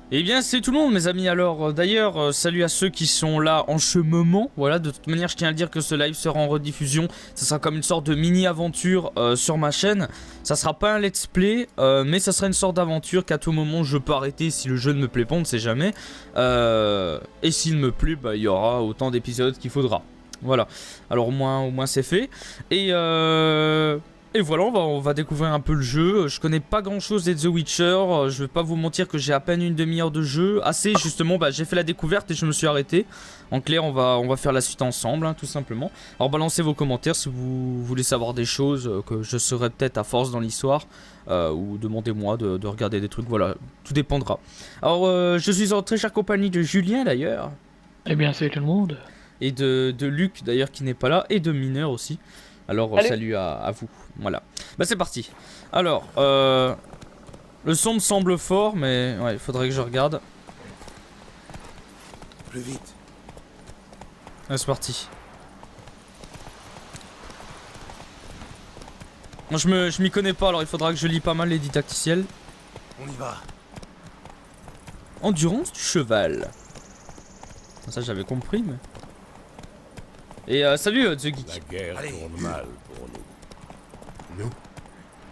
Eh bien c'est tout le monde mes amis, alors d'ailleurs salut à ceux qui sont là en ce moment. Voilà, de toute manière je tiens à le dire que ce live sera en rediffusion. Ça sera comme une sorte de mini aventure sur ma chaîne. Ça sera pas un let's play mais ça sera une sorte d'aventure qu'à tout moment je peux arrêter si le jeu ne me plaît pas, on ne sait jamais. Et s'il me plaît, bah, il y aura autant d'épisodes qu'il faudra. Voilà, alors au moins c'est fait. Et voilà, on va découvrir un peu le jeu. Je connais pas grand chose des The Witcher. Je vais pas vous mentir que j'ai à peine une demi-heure de jeu. Assez justement, bah, j'ai fait la découverte et je me suis arrêté. En clair, on va faire la suite ensemble, hein, tout simplement. Alors balancez vos commentaires si vous voulez savoir des choses que je saurai peut-être à force dans l'histoire. Ou demandez-moi de regarder des trucs, voilà, tout dépendra. Alors je suis en très chère compagnie de Julien d'ailleurs. Eh bien salut tout le monde. Et de Luc d'ailleurs qui n'est pas là. Et de Mineur aussi. Alors salut à vous. Voilà. Bah c'est parti. Alors, le son me semble fort, mais ouais, il faudrait que je regarde. Plus vite. Ouais, c'est parti. Moi, je m'y connais pas, alors il faudra que je lis pas mal les didacticiels. On y va. Endurance du cheval. Ça j'avais compris, mais... Et salut The Geek. La guerre tourne mal pour nous. Nous?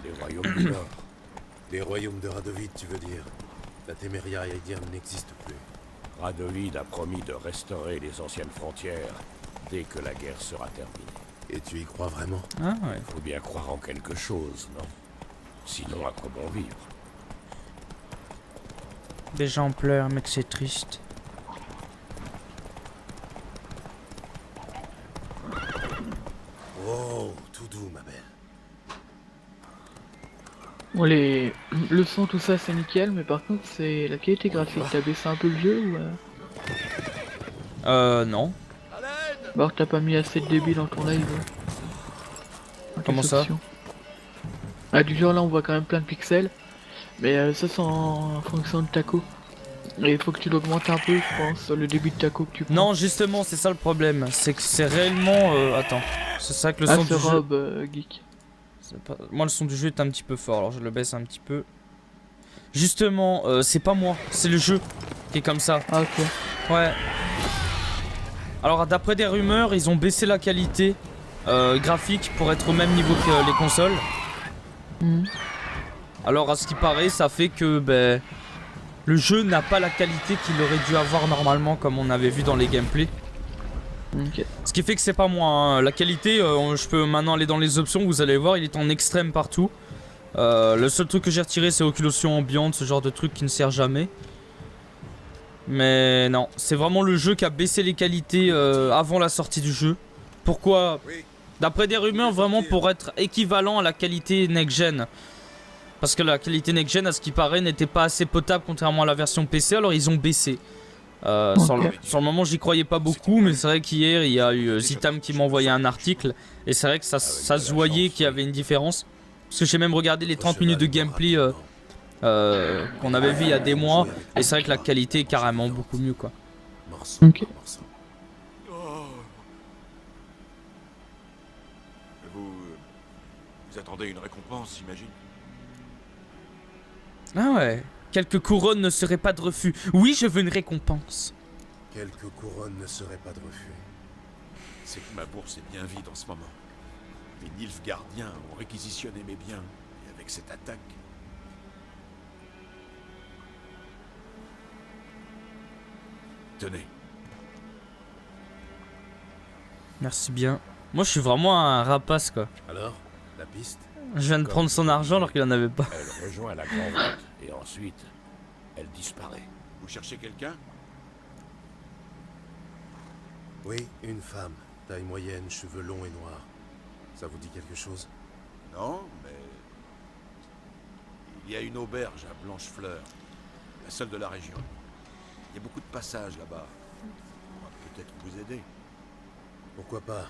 Les royaumes du Nord. Les royaumes de Radovid, tu veux dire? La Téméria Aedium n'existe plus. Radovid a promis de restaurer les anciennes frontières dès que la guerre sera terminée. Et tu y crois vraiment? Ah ouais. Faut bien croire en quelque chose, non? Sinon, à quoi bon vivre? Des gens pleurent, mec, c'est triste. Oh, tout doux, ma belle. Bon, le son tout ça c'est nickel, mais par contre c'est la qualité graphique. T'as baissé un peu le jeu ou Non. bah alors t'as pas mis assez de débit dans ton live? Dans tes Comment ça? options. Ah du genre là on voit quand même plein de pixels, mais ça c'est en fonction de ta co. Et il faut que tu l'augmentes un peu, je pense, le débit de ta co que tu prends. Non, justement, c'est ça le problème. C'est que c'est réellement... Attends. C'est ça que le son Ah du c'est jeu... Rob Geek. Pas... Moi, le son du jeu est un petit peu fort, alors je le baisse un petit peu. Justement, c'est pas moi, c'est le jeu qui est comme ça. Ah ok. Ouais. Alors, d'après des rumeurs, ils ont baissé la qualité graphique pour être au même niveau que les consoles. Mhm. Alors, à ce qui paraît, ça fait que ben, le jeu n'a pas la qualité qu'il aurait dû avoir normalement, comme on avait vu dans les gameplays. Ok. Ce qui fait que c'est pas moi, hein. La qualité, je peux maintenant aller dans les options, vous allez voir, il est en extrême partout. Le seul truc que j'ai retiré c'est occlusion ambiante, ce genre de truc qui ne sert jamais. Mais non, c'est vraiment le jeu qui a baissé les qualités avant la sortie du jeu. Pourquoi? D'après des rumeurs, vraiment pour être équivalent à la qualité next-gen. Parce que la qualité next-gen, à ce qui paraît, n'était pas assez potable contrairement à la version PC, alors ils ont baissé. Sur le moment j'y croyais pas beaucoup, mais c'est vrai qu'hier il y a eu Zitam qui m'a envoyé un article et c'est vrai que ça se voyait qu'il y avait une différence. Parce que j'ai même regardé les 30 minutes de gameplay qu'on avait vu il y a des mois et c'est vrai que la qualité est carrément beaucoup mieux quoi. Morceau Ok. par morceau. Vous attendez une récompense, j'imagine? Ah ouais, quelques couronnes ne seraient pas de refus. Oui, je veux une récompense. Quelques couronnes ne seraient pas de refus. C'est que ma bourse est bien vide en ce moment. Les Nilfgaardiens ont réquisitionné mes biens, et avec cette attaque... Tenez. Merci bien. Moi je suis vraiment un rapace quoi. Alors, la piste? Je viens de prendre son argent alors qu'il en avait pas. Elle rejoint la grande route et ensuite, elle disparaît. Vous cherchez quelqu'un? Oui, une femme. Taille moyenne, cheveux longs et noirs. Ça vous dit quelque chose? Non, mais... Il y a une auberge à Blanchefleur, la seule de la région. Il y a beaucoup de passages là-bas. On va peut-être vous aider. Pourquoi pas?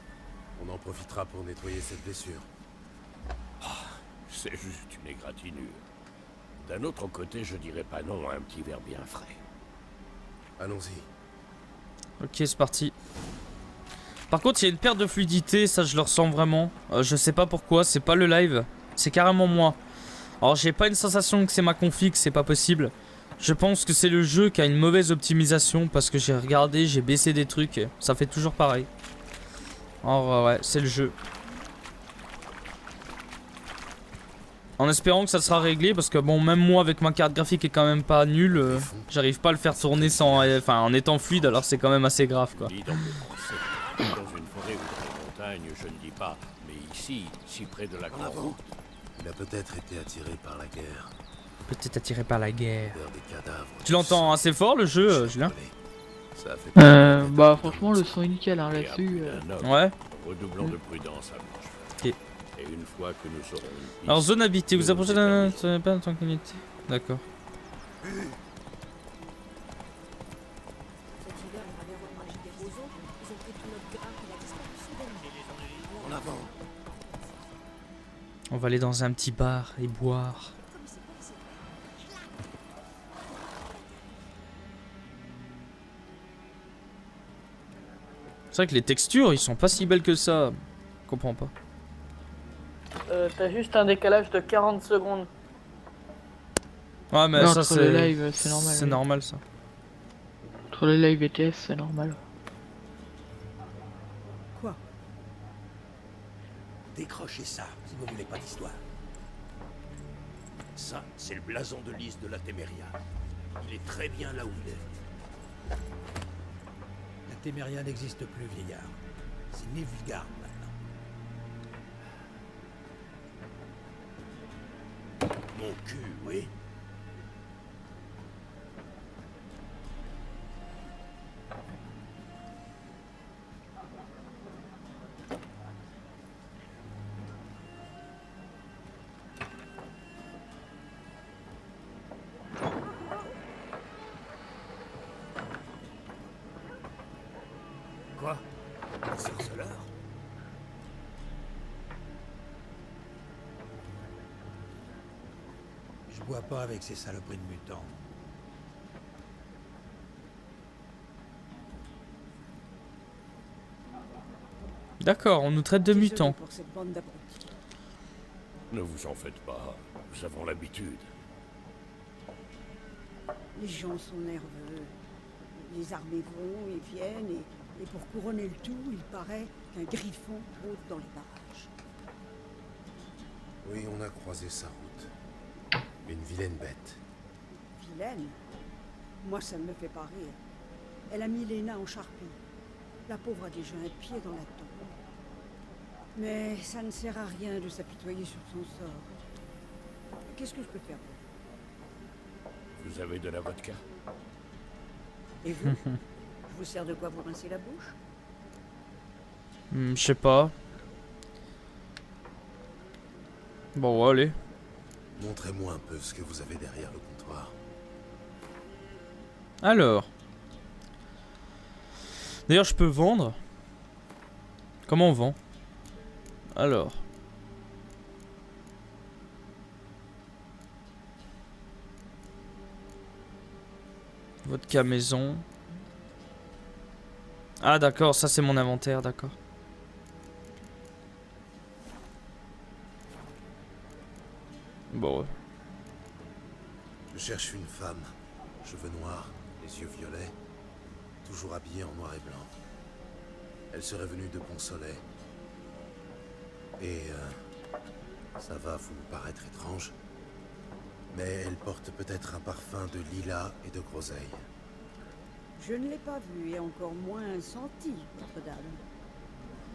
On en profitera pour nettoyer cette blessure. C'est juste une égratignure. D'un autre côté, je dirais pas non à un petit verre bien frais. Allons-y. Ok, c'est parti. Par contre, il y a une perte de fluidité, ça je le ressens vraiment. Je sais pas pourquoi, c'est pas le live, c'est carrément moi. Alors j'ai pas une sensation que c'est ma config, c'est pas possible. Je pense que c'est le jeu qui a une mauvaise optimisation parce que j'ai regardé, j'ai baissé des trucs et ça fait toujours pareil. Alors ouais, c'est le jeu. En espérant que ça sera réglé parce que bon, même moi avec ma carte graphique est quand même pas nulle, j'arrive pas à le faire tourner sans, enfin en étant fluide, alors c'est quand même assez grave quoi. Dit dans le français. Dans une forêt ou dans les montagnes, je ne dis pas, mais ici, si près de la grande route, Il a peut-être été attiré par la guerre. Peut-être attiré par la guerre. Vers des cadavres. Tu l'entends assez fort le jeu, Julien? Ça a fait Bah franchement le son est nickel hein, et là-dessus. un homme, Ouais. redoublons de prudence à Blanchefleur. Ok. Et une fois que nous serons une piste, Alors zone habitée, vous nous approchez nous d'un... pas en tranquillité. D'accord. Cet hiver, on avait remangé des roseaux, ils ont pris tout notre grain, il a disparu soudainement. En avant. On va aller dans un petit bar et boire. C'est vrai que les textures, ils sont pas si belles que ça. Je comprends pas. T'as juste un décalage de 40 secondes. Ouais mais Non, ça entre c'est... le live, c'est normal, C'est oui. normal ça. Entre le live et TS c'est normal. Quoi? Décrochez ça, si vous voulez pas d'histoire. Ça, c'est le blason de Lys de la Téméria. Il est très bien là où il est. La Téméria n'existe plus, vieillard. C'est Nilfgaard maintenant. Mon cul, oui. Quoi? Un sorceleur? Je bois pas avec ces saloperies de mutants. D'accord, on nous traite de Désolé mutants. pour cette bande d'abrutis. ne vous en faites pas, nous avons l'habitude. Les gens sont nerveux. Les armées vont et viennent, et pour couronner le tout, il paraît qu'un griffon rôde dans les barrages. Oui, on a croisé sa route. Une vilaine bête. Vilaine? Moi, ça ne me fait pas rire. Elle a mis Léna en charpie. La pauvre a déjà un pied dans la tombe. Mais ça ne sert à rien de s'apitoyer sur son sort. Qu'est-ce que je peux faire? Vous avez de la vodka? Et vous? Je vous sers de quoi vous rincer la bouche? Je sais pas. Bon, ouais, allez. Montrez-moi un peu ce que vous avez derrière le comptoir. Alors. D'ailleurs, je peux vendre. Comment on vend? Alors. Vodka maison. Ah d'accord, ça c'est mon inventaire, d'accord. Bon. Ouais. Je cherche une femme. Cheveux noirs, les yeux violets. Toujours habillée en noir et blanc. Elle serait venue de Pont-Soleil. Et ça va vous paraître étrange, mais elle porte peut-être un parfum de lilas et de groseille. Je ne l'ai pas vue et encore moins senti, votre dame.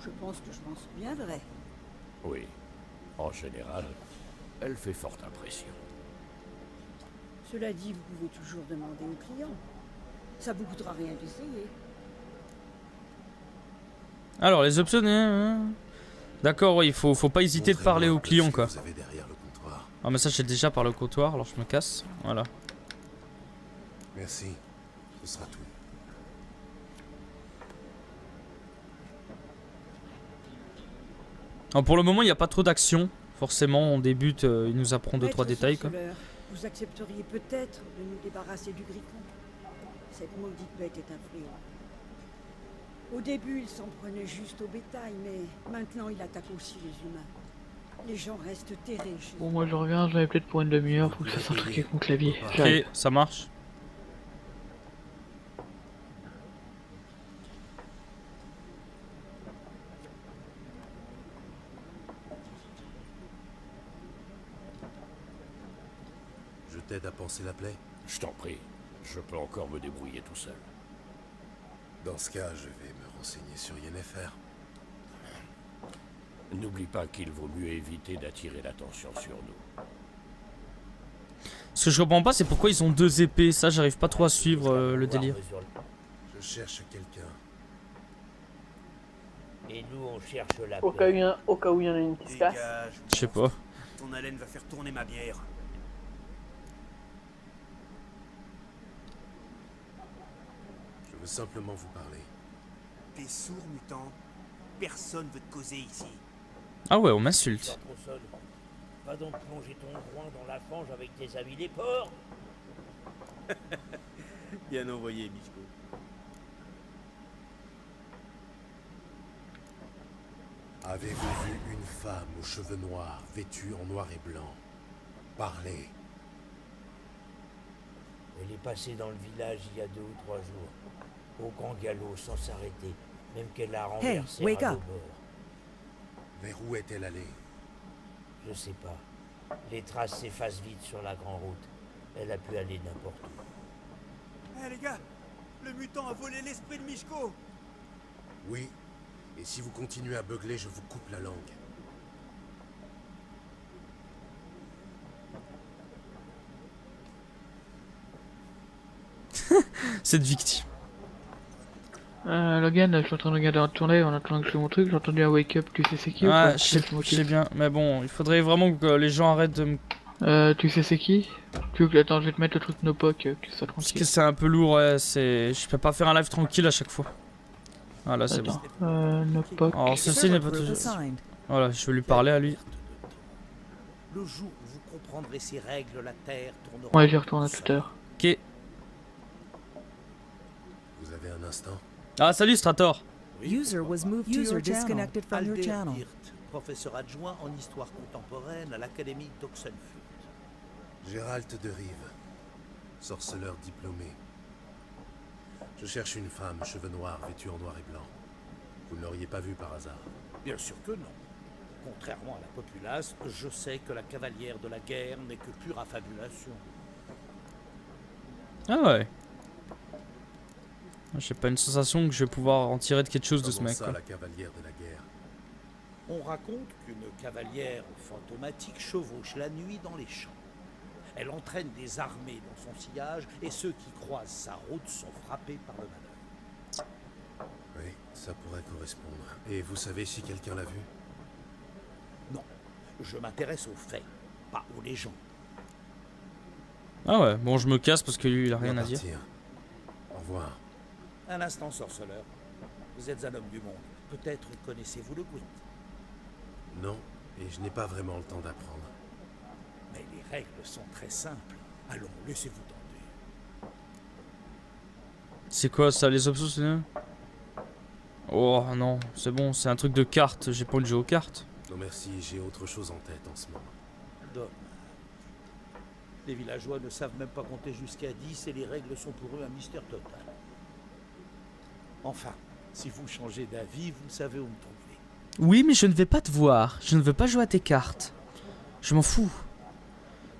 Je pense que je m'en souviendrai. Oui. En général, elle fait forte impression. Cela dit, vous pouvez toujours demander aux clients. Ça vous coûtera rien d'essayer. Alors les options. D'accord, oui, faut pas hésiter de parler aux clients quoi. Vous avez derrière le comptoir. Ah mais ça j'ai déjà par le comptoir, alors je me casse. Voilà. Merci. Ce sera tout. Alors, pour le moment il n'y a pas trop d'action. Forcément on débute, il nous apprend 2-3 Maître détails quoi. sorceleur, vous accepteriez peut-être de nous débarrasser du griffon. Cette maudite bête est un fléau. Au début, il s'en prenait juste au bétail, mais maintenant il attaque aussi les humains. Les gens restent terrés chez Bon eux. moi je reviens, j'en ai peut-être pour une demi-heure, faut que ça s'entraque avec mon clavier. Ok, J'arrive. ça marche. t'aide à panser la plaie? Je t'en prie, je peux encore me débrouiller tout seul. Dans ce cas, je vais me renseigner sur Yennefer. N'oublie pas qu'il vaut mieux éviter d'attirer l'attention sur nous. Ce que je comprends pas, c'est pourquoi ils ont 2 épées. Ça, j'arrive pas trop à suivre le délire. Je cherche quelqu'un. Et nous, on cherche la Au paix. cas où il y en a une qui se casse. Dégage, Je sais pas. ton haleine va faire tourner ma bière. Je veux simplement vous parler. T'es sourd, mutant. Personne veut te causer ici. Ah ouais, on m'insulte. Pas trop seul. Va donc plonger ton groin dans la fange avec tes amis les porcs. Bien envoyé, Michko. Avez-vous vu une femme aux cheveux noirs, vêtue en noir et blanc? Parlez. Elle est passée dans le village il y a 2 ou 3 jours. Au grand galop, sans s'arrêter. Même qu'elle a renversé wake un up. bord. Vers où est-elle allée? Je sais pas. Les traces s'effacent vite sur la grande route. Elle a pu aller n'importe où. Hé les gars, le mutant a volé l'esprit de Michko. Oui. Et si vous continuez à beugler, je vous coupe la langue. Cette victime. Logan, je suis en train de regarder en tournée en attendant que je fais mon truc. J'ai entendu un wake up, tu sais c'est qui ou Ouais, pas? je sais bien. Mais bon, il faudrait vraiment que les gens arrêtent de me... Tu sais c'est qui? Tu veux que... Attends, je vais te mettre le truc Nopok, que ça soit Parce que tranquille. c'est un peu lourd, ouais. Je peux pas faire un live tranquille à chaque fois. Voilà, c'est bon. Attends, Nopok. Alors, ceci n'est pas toujours... Voilà, je vais lui parler à lui. Le jour où vous comprendrez ces règles, la Terre tournera. Ouais, j'y retourne à tout à l'heure. Ok. Vous avez un instant? Ah, salut Strator. User was moved to your disconnected from your Alder channel. Hirt, professeur adjoint en histoire contemporaine à l'Académie d'Oxenfurt. Gérald de Rive, sorceleur diplômé. Je cherche une femme, cheveux noirs, vêtue en noir et blanc. Vous ne l'auriez pas vue par hasard? Bien sûr que non. Contrairement à la populace, je sais que la cavalière de la guerre n'est que pure affabulation. Ah ouais. J'ai pas une sensation que je vais pouvoir en tirer de quelque chose de ce Comment mec, ça, quoi. la cavalière de la guerre? On raconte qu'une cavalière fantomatique chevauche la nuit dans les champs. Elle entraîne des armées dans son sillage et ceux qui croisent sa route sont frappés par le malheur. Oui, ça pourrait correspondre. Et vous savez si quelqu'un l'a vue? Non, je m'intéresse aux faits, pas aux légendes. Ah ouais, bon, je me casse parce que lui, il a rien à dire. Partir. Au revoir. Un instant, sorceleur. Vous êtes un homme du monde. Peut-être connaissez-vous le Gwent. Non, et je n'ai pas vraiment le temps d'apprendre. Mais les règles sont très simples. Allons, laissez-vous tenter. C'est quoi ça, les options, c'est... Oh non, c'est bon, c'est un truc de cartes. J'ai pas envie de jouer aux cartes. Non merci, j'ai autre chose en tête en ce moment. Dommage. Les villageois ne savent même pas compter jusqu'à 10 et les règles sont pour eux un mystère total. Enfin, si vous changez d'avis, vous savez où me trouver. Oui, mais je ne vais pas te voir. Je ne veux pas jouer à tes cartes. Je m'en fous.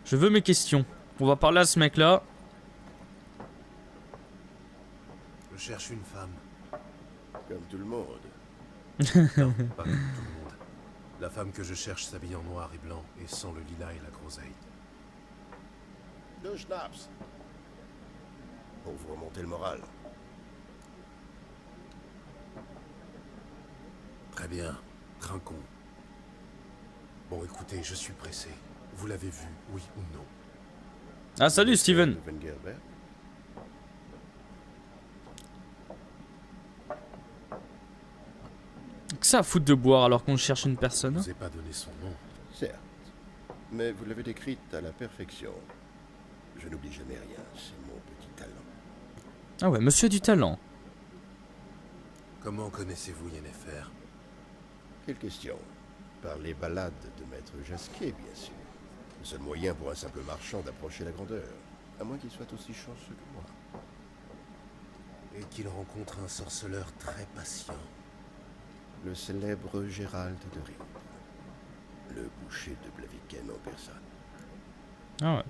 Je veux mes questions. On va parler à ce mec-là. Je cherche une femme. Comme tout le monde. Non, pas comme tout le monde. La femme que je cherche s'habille en noir et blanc et sans le lilas et la groseille. 2 schnapps. Pour vous remonter le moral. Très bien, trinquons. Bon, écoutez, je suis pressé. Vous l'avez vu, oui ou non? Ah, salut Steven. Wengerberg. Que ça à foutre de boire alors qu'on cherche une Je personne? ne vous ai pas donné son nom. Certes. Mais vous l'avez décrite à la perfection. Je n'oublie jamais rien, c'est mon petit talent. Ah ouais, monsieur a du talent. Comment connaissez-vous Yennefer? Quelle question? Par les ballades de Maître Jasquet, bien sûr. Le seul moyen pour un simple marchand d'approcher la grandeur. À moins qu'il soit aussi chanceux que moi. Et qu'il rencontre un sorceleur très patient. Le célèbre Gérald de Rive. Le boucher de Blaviken en personne. Ah ouais.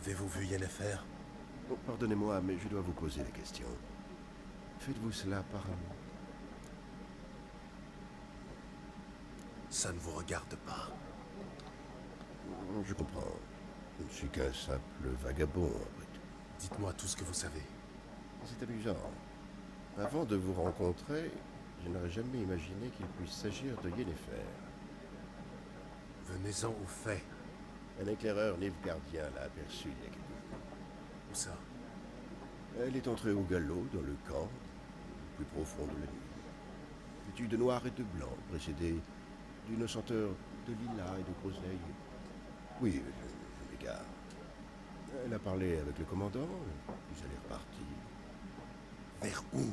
Avez-vous vu Yennefer? Oh, pardonnez-moi, mais je dois vous poser la question. Faites-vous cela par amour? Ça ne vous regarde pas. Je comprends. Je ne suis qu'un simple vagabond, après tout. Dites-moi tout ce que vous savez. C'est amusant. Avant de vous rencontrer, je n'aurais jamais imaginé qu'il puisse s'agir de Yennefer. Venez-en aux faits. Un éclaireur Nilfgaardien l'a aperçue il y a quelques jours. Où ça? Elle est entrée au galop dans le camp, le plus profond de la nuit. Vêtue de noir et de blanc, précédée d'une senteur de lilas et de groseille. Oui, je m'égare. Elle a parlé avec le commandant, puis elle est repartie. Vers où?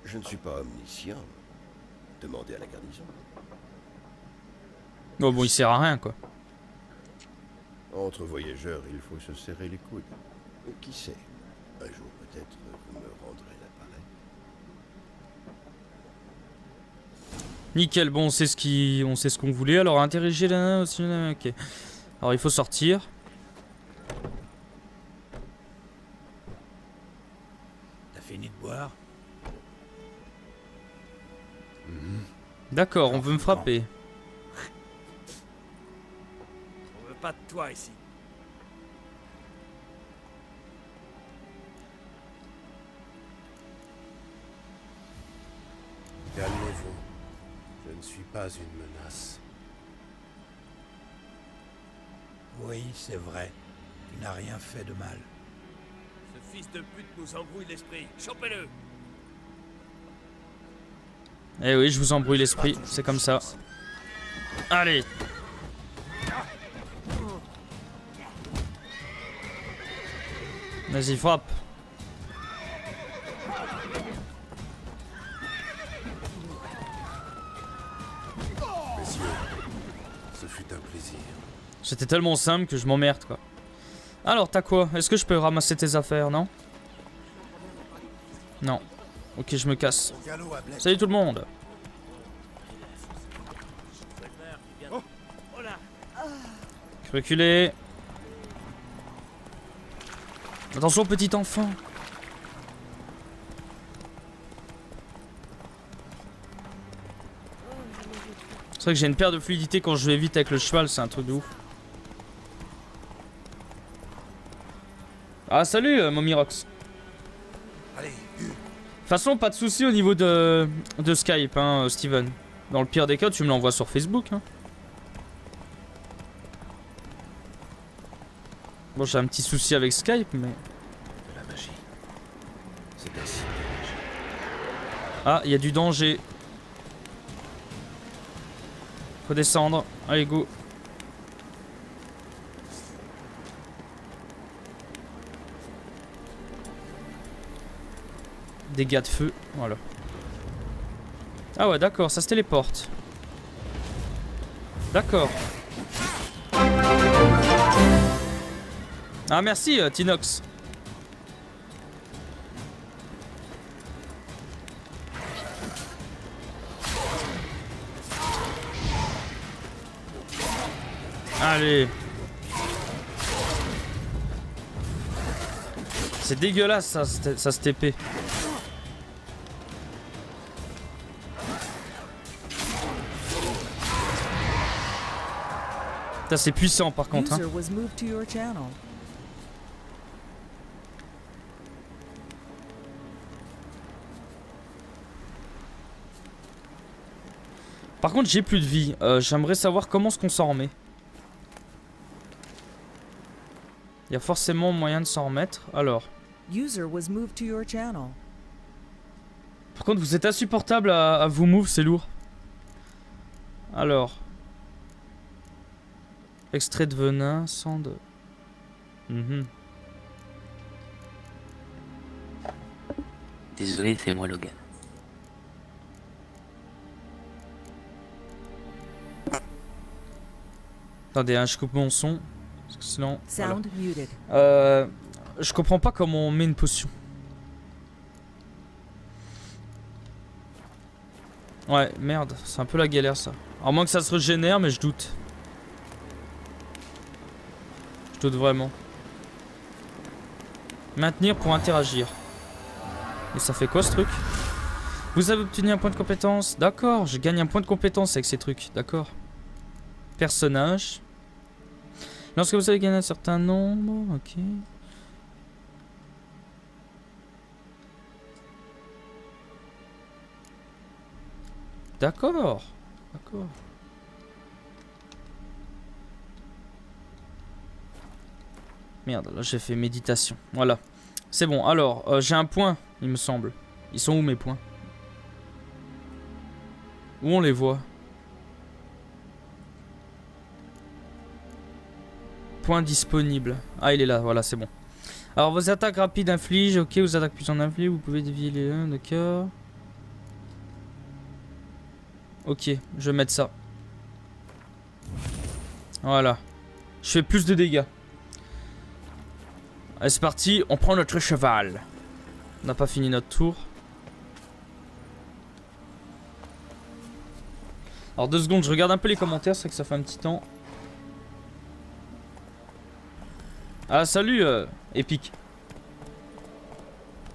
Je ne suis pas omniscient. Demandez à la garnison. Oh bon, il sert à rien quoi. Entre voyageurs, il faut se serrer les coudes. Qui sait? Un jour peut-être vous me rendrez l'appareil. Nickel, bon, on sait ce qu'on voulait. Alors, interroger la... Ok. Alors, il faut sortir. T'as fini de boire? D'accord, on veut me frapper. On veut pas de toi ici. Calmez-vous. Je ne suis pas une menace. Oui, c'est vrai. Tu n'as rien fait de mal. Ce fils de pute nous embrouille l'esprit. Chopez-le! Eh oui, je vous embrouille l'esprit, c'est comme ça. Allez. Vas-y, frappe. Messieurs, ce fut un plaisir. C'était tellement simple que je m'emmerde quoi. Alors, t'as quoi? Est-ce que je peux ramasser tes affaires, non? Non. Ok, je me casse. Salut tout le monde. Reculez. Attention petit enfant. C'est vrai que j'ai une paire de fluidité quand je vais vite avec le cheval, c'est un truc de ouf. Ah salut Momirox. Allez, De toute façon, pas de soucis au niveau de Skype, hein, Steven. Dans le pire des cas, tu me l'envoies sur Facebook. Hein. Bon, j'ai un petit souci avec Skype, mais... de la magie. C'est ainsi de la magie. Ah, il y a du danger. Faut descendre. Allez, go. Dégâts de feu, voilà. Ah ouais, d'accord, ça se téléporte. D'accord. Ah merci Tinox. Allez. C'est dégueulasse ça se TP. C'est puissant par contre. Hein. Par contre, j'ai plus de vie. J'aimerais savoir comment est-ce qu'on s'en remet. Il y a forcément moyen de s'en remettre. Alors. Par contre, vous êtes insupportable à vous move, c'est lourd. Alors. Extrait de venin, sang de... Désolé, c'est moi Logan. Attendez, hein, je coupe mon son. Parce que sinon... Voilà. Je comprends pas comment on met une potion. Ouais, merde, c'est un peu la galère ça. À moins que ça se régénère, mais je doute. Je doute vraiment. Maintenir pour interagir. Et ça fait quoi ce truc? Vous avez obtenu un point de compétence. D'accord, je gagne un point de compétence avec ces trucs. D'accord. Personnage. Lorsque vous avez gagné un certain nombre. Ok. D'accord. D'accord. Merde, là j'ai fait méditation. Voilà. C'est bon, alors, j'ai un point, il me semble. Ils sont où mes points? Où on les voit? Point disponible. Ah, il est là, voilà, c'est bon. Alors, vos attaques rapides infligent. Ok, vos attaques puissantes infligent. Vous pouvez dévier les 1, d'accord. Ok, je vais mettre ça. Voilà. Je fais plus de dégâts. Allez, c'est parti, on prend notre cheval. On n'a pas fini notre tour. Alors 2 secondes, je regarde un peu les commentaires, c'est que ça fait un petit temps. Ah salut Epic.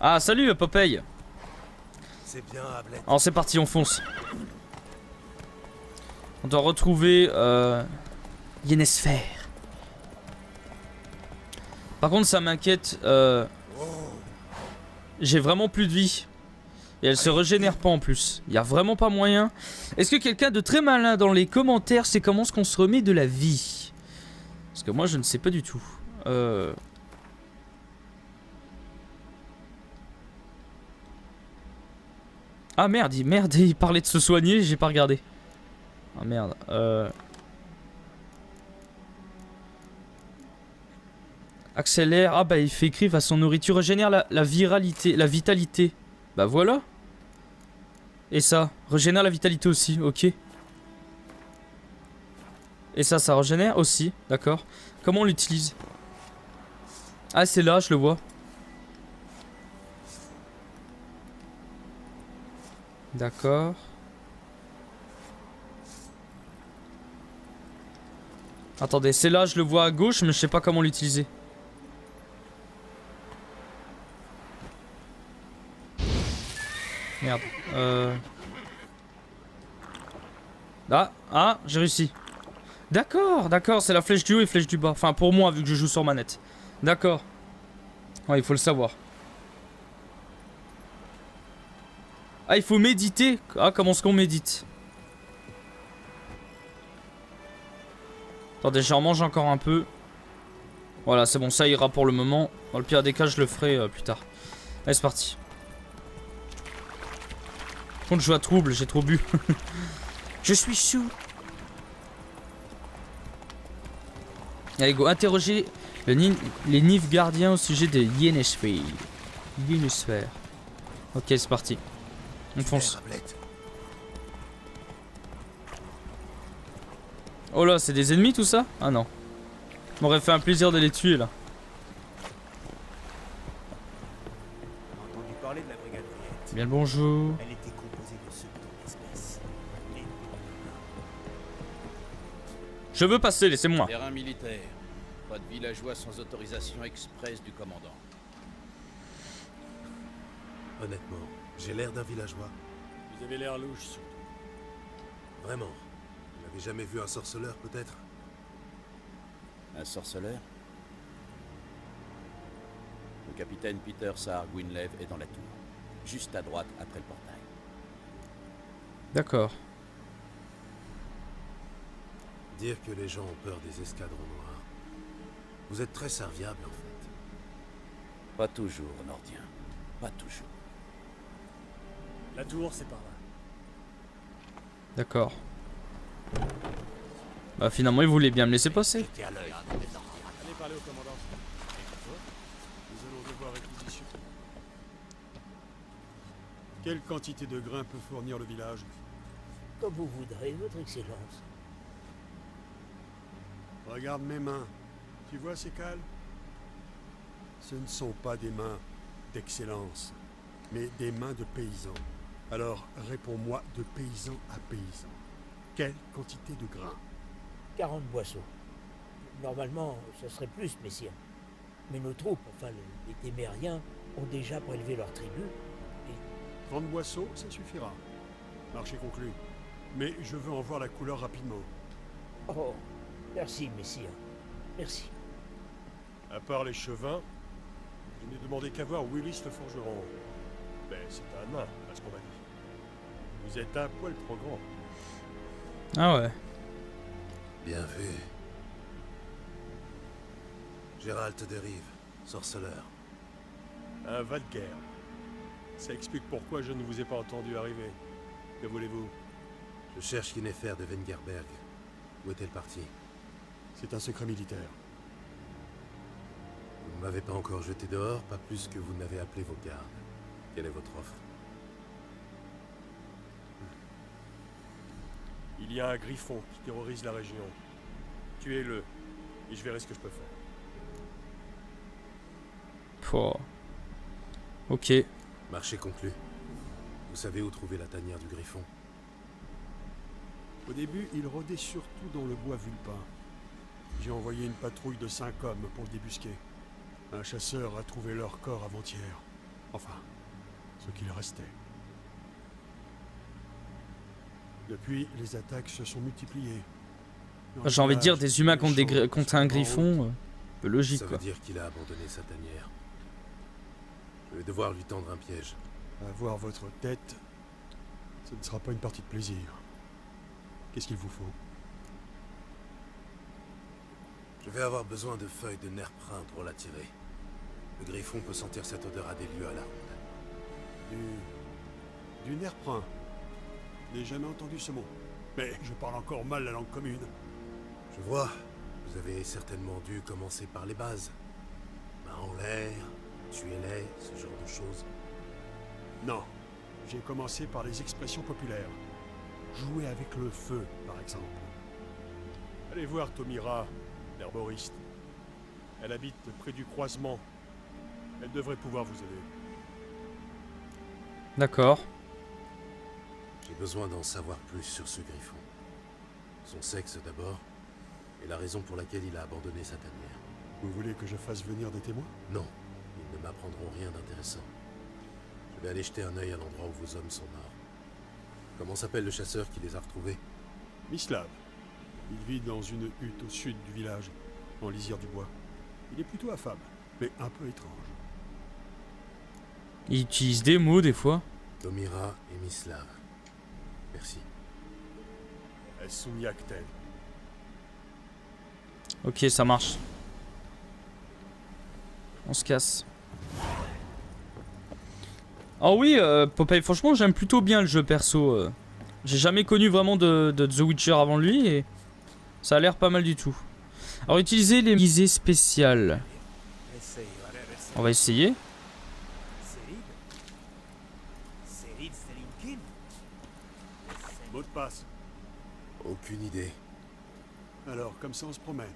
Ah salut Popeye. C'est bien, Ablette. Alors c'est parti, on fonce. On doit retrouver Yennefer. Par contre ça m'inquiète, j'ai vraiment plus de vie. Et elle se régénère pas en plus. Il y a vraiment pas moyen. Est-ce que quelqu'un de très malin dans les commentaires sait comment est-ce qu'on se remet de la vie? Parce que moi je ne sais pas du tout. Ah merde, il parlait de se soigner, j'ai pas regardé. Ah merde. Accélère. Ah bah il fait écrire à son nourriture. Régénère la viralité, la vitalité. Bah voilà. Et ça, régénère la vitalité aussi, ok. Et ça régénère aussi, d'accord. Comment on l'utilise? Ah c'est là, je le vois. D'accord. Attendez, c'est là, je le vois à gauche, mais je sais pas comment l'utiliser. Merde. Ah, j'ai réussi. D'accord, c'est la flèche du haut et flèche du bas. Enfin, pour moi, vu que je joue sur manette. D'accord. Ouais, il faut le savoir. Ah, il faut méditer. Ah, comment est-ce qu'on médite? Attendez, j'en mange encore un peu. Voilà, c'est bon, ça ira pour le moment. Dans le pire des cas, je le ferai plus tard. Allez, c'est parti. Par contre, je joue à trouble, j'ai trop bu. Je suis sous. Allez, go, interroger les Nifs gardiens au sujet de Yennefer. Ok, c'est parti. On fonce. Oh là, c'est des ennemis tout ça? Ah non. M'aurait fait un plaisir de les tuer là. Entendu parler de la brigade Riette. Bien le bonjour. Elle était composée de ceux de ton espèce. Je veux passer, laissez-moi. Terrain militaire. Pas de villageois sans autorisation express du commandant. Honnêtement, j'ai l'air d'un villageois. Vous avez l'air louche, surtout. Vraiment. Vous n'avez jamais vu un sorceleur, peut-être? Un sorceleur? Le capitaine Peter Saar Gwynleve est dans la tour. Juste à droite, après le portail. D'accord. Dire que les gens ont peur des escadrons noirs. Vous êtes très serviable, en fait. Pas toujours, Nordien. Pas toujours. La tour, c'est par là. D'accord. Bah finalement il voulait bien me laisser passer. Allez parler au commandant. Nous allons devoir réquisition. Quelle quantité de grains peut fournir le village? Comme vous voudrez, votre excellence. Regarde mes mains. Tu vois ces cales? Ce ne sont pas des mains d'excellence, mais des mains de paysans. Alors, réponds-moi de paysan à paysan. Quelle quantité de grains? 40 boisseaux. Normalement, ce serait plus, messire. Mais nos troupes, enfin les Témériens, ont déjà prélevé leur tribu. 30 boisseaux, ça suffira. Marché conclu. Mais je veux en voir la couleur rapidement. Oh, merci, messire. Merci. À part les chevins, je n'ai demandé qu'à voir Willis le forgeron. Mais c'est un nain, à ce qu'on m'a dit. Vous êtes un poil trop grand. Ah ouais. Bien vu. Gérald de Rive, sorceleur. Un va de guerre. Ça explique pourquoi je ne vous ai pas entendu arriver. Que voulez-vous? Je cherche Yennefer de Wengerberg. Où est-elle partie? C'est un secret militaire. Vous ne m'avez pas encore jeté dehors, pas plus que vous n'avez appelé vos gardes. Quelle est votre offre? Il y a un griffon qui terrorise la région. Tuez-le, et je verrai ce que je peux faire. Pouah. Ok. Marché conclu. Vous savez où trouver la tanière du griffon? Au début, il rôdait surtout dans le bois vulpin. J'ai envoyé une patrouille de 5 hommes pour le débusquer. Un chasseur a trouvé leur corps avant-hier. Enfin, ce qu'il restait. Depuis, les attaques se sont multipliées. J'ai envie de dire des humains contre un griffon. Peu logique, Ça quoi. veut dire qu'il a abandonné sa tanière. Je vais devoir lui tendre un piège. Avoir votre tête, ce ne sera pas une partie de plaisir. Qu'est-ce qu'il vous faut? Je vais avoir besoin de feuilles de nerfprin pour l'attirer. Le griffon peut sentir cette odeur à des lieues à la ronde. Du nerfprin. Je n'ai jamais entendu ce mot. Mais je parle encore mal la langue commune. Je vois. Vous avez certainement dû commencer par les bases. Main en l'air, tuez-les, ce genre de choses. Non. J'ai commencé par les expressions populaires. Jouer avec le feu, par exemple. Allez voir Tomira, l'herboriste. Elle habite près du croisement. Elle devrait pouvoir vous aider. D'accord. J'ai besoin d'en savoir plus sur ce griffon. Son sexe d'abord, et la raison pour laquelle il a abandonné sa tanière. Vous voulez que je fasse venir des témoins? Non, ils ne m'apprendront rien d'intéressant. Je vais aller jeter un œil à l'endroit où vos hommes sont morts. Comment s'appelle le chasseur qui les a retrouvés? Mislav. Il vit dans une hutte au sud du village, en lisière du bois. Il est plutôt affable, mais un peu étrange. Il utilise des mots des fois. Tomira et Mislav. Merci. Esuniakten. Ok, ça marche. On se casse. Ah oui, Popeye, franchement, j'aime plutôt bien le jeu perso. J'ai jamais connu vraiment de The Witcher avant lui et ça a l'air pas mal du tout. Alors, utiliser les visées spéciales. On va essayer. Mot de passe. Aucune idée. Alors, comme ça, on se promène.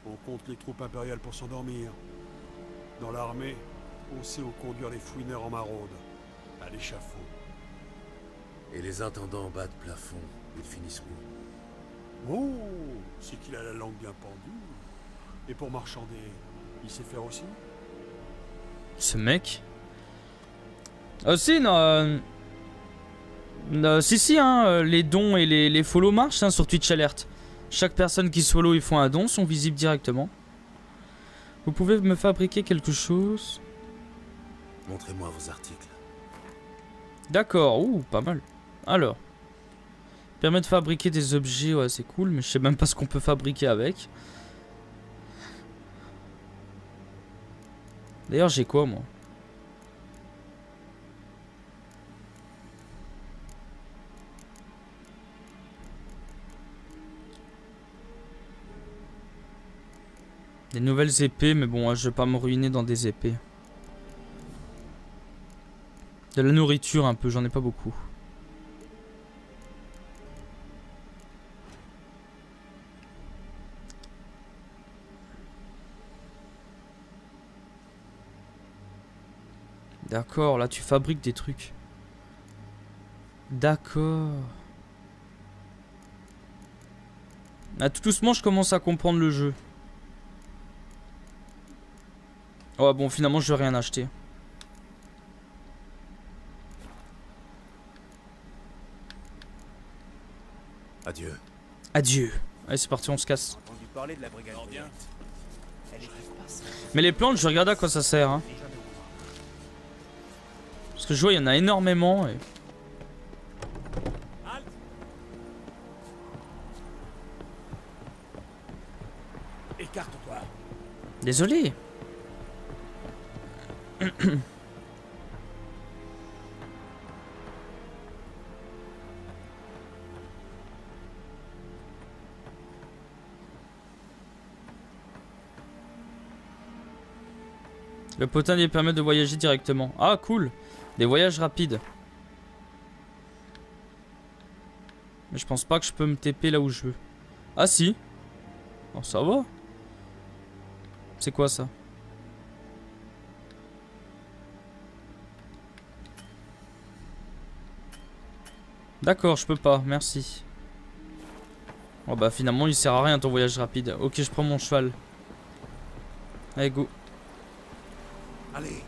On compte les troupes impériales pour s'endormir. Dans l'armée, on sait où conduire les fouineurs en maraude. À l'échafaud. Et les intendants en bas de plafond, ils finissent où? Oh, c'est qu'il a la langue bien pendue. Et pour marchander, il sait faire aussi? Ce mec. Si, non. Si, hein, les dons et les follow marchent hein, sur Twitch Alert. Chaque personne qui se follow et font un don sont visibles directement. Vous pouvez me fabriquer quelque chose? Montrez-moi vos articles. D'accord, ouh, pas mal. Alors. Permet de fabriquer des objets, ouais, c'est cool, mais je sais même pas ce qu'on peut fabriquer avec. D'ailleurs, j'ai quoi, moi? Des nouvelles épées, mais bon, je vais pas me ruiner dans des épées. De la nourriture un peu, j'en ai pas beaucoup. D'accord, là tu fabriques des trucs. D'accord. Ah, tout doucement je commence à comprendre le jeu. Ouais, bon, finalement, je vais rien acheter. Adieu. Adieu. Allez, c'est parti, on se casse. Entendu parler de la brigade Gordien. Mais les plantes, je regarde à quoi ça sert. Hein. Parce que je vois, il y en a énormément. Et... Écarte-toi. Désolé. Le potin lui permet de voyager directement. Ah, cool. Des voyages rapides. Mais je pense pas que je peux me TP là où je veux. Ah si. Oh, ça va. C'est quoi ça? D'accord, je peux pas, merci. Oh bah finalement il sert à rien ton voyage rapide. Ok, je prends mon cheval. Allez, go. Allez.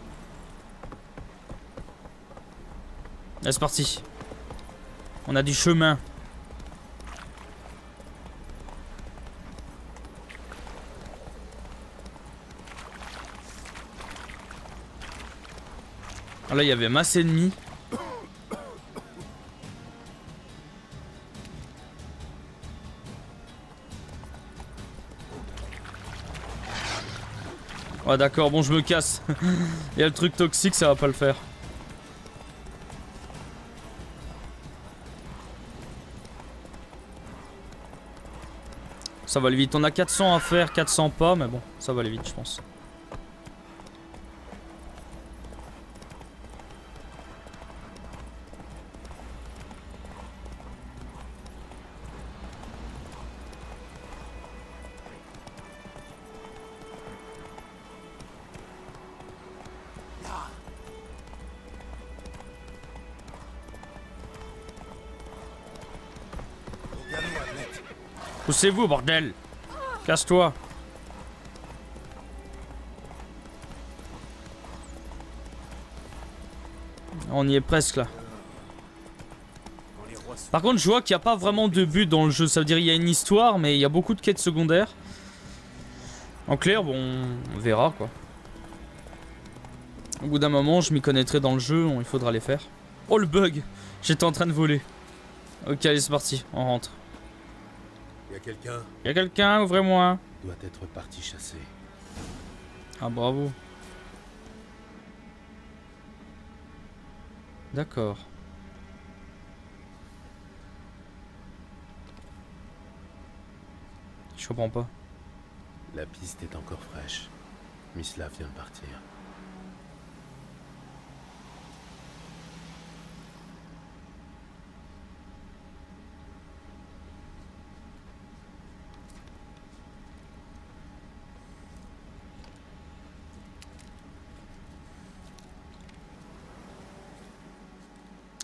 Allez, c'est parti. On a du chemin. Ah, là, il y avait masse ennemie. Ouais, d'accord, bon, je me casse. Il y a le truc toxique, ça va pas le faire. Ça va aller vite. On a 400 à faire, 400 pas, mais bon, ça va aller vite, je pense. Poussez-vous, bordel! Casse-toi! On y est presque là. Par contre, je vois qu'il n'y a pas vraiment de but dans le jeu. Ça veut dire qu'il y a une histoire, mais il y a beaucoup de quêtes secondaires. En clair, bon, on verra quoi. Au bout d'un moment, je m'y connaîtrai dans le jeu, il faudra les faire. Oh le bug! J'étais en train de voler. Ok, allez, c'est parti, on rentre. Y a quelqu'un? Y a quelqu'un, ouvrez-moi. Doit être parti chasser. Ah, bravo. D'accord. Je comprends pas. La piste est encore fraîche. Mislav vient de partir.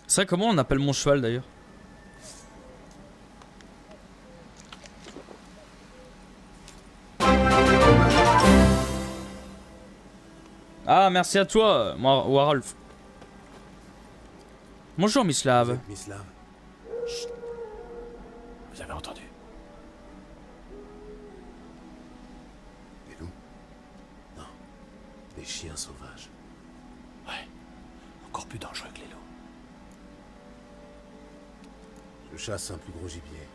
C'est vrai, comment on appelle mon cheval d'ailleurs? Ah, merci à toi, Warolf. Bonjour, Mislav. Mislav. Chut. Vous avez entendu? Des loups? Non. Des chiens sauvages. Ouais. Encore plus dangereux que les loups. Je chasse un plus gros gibier.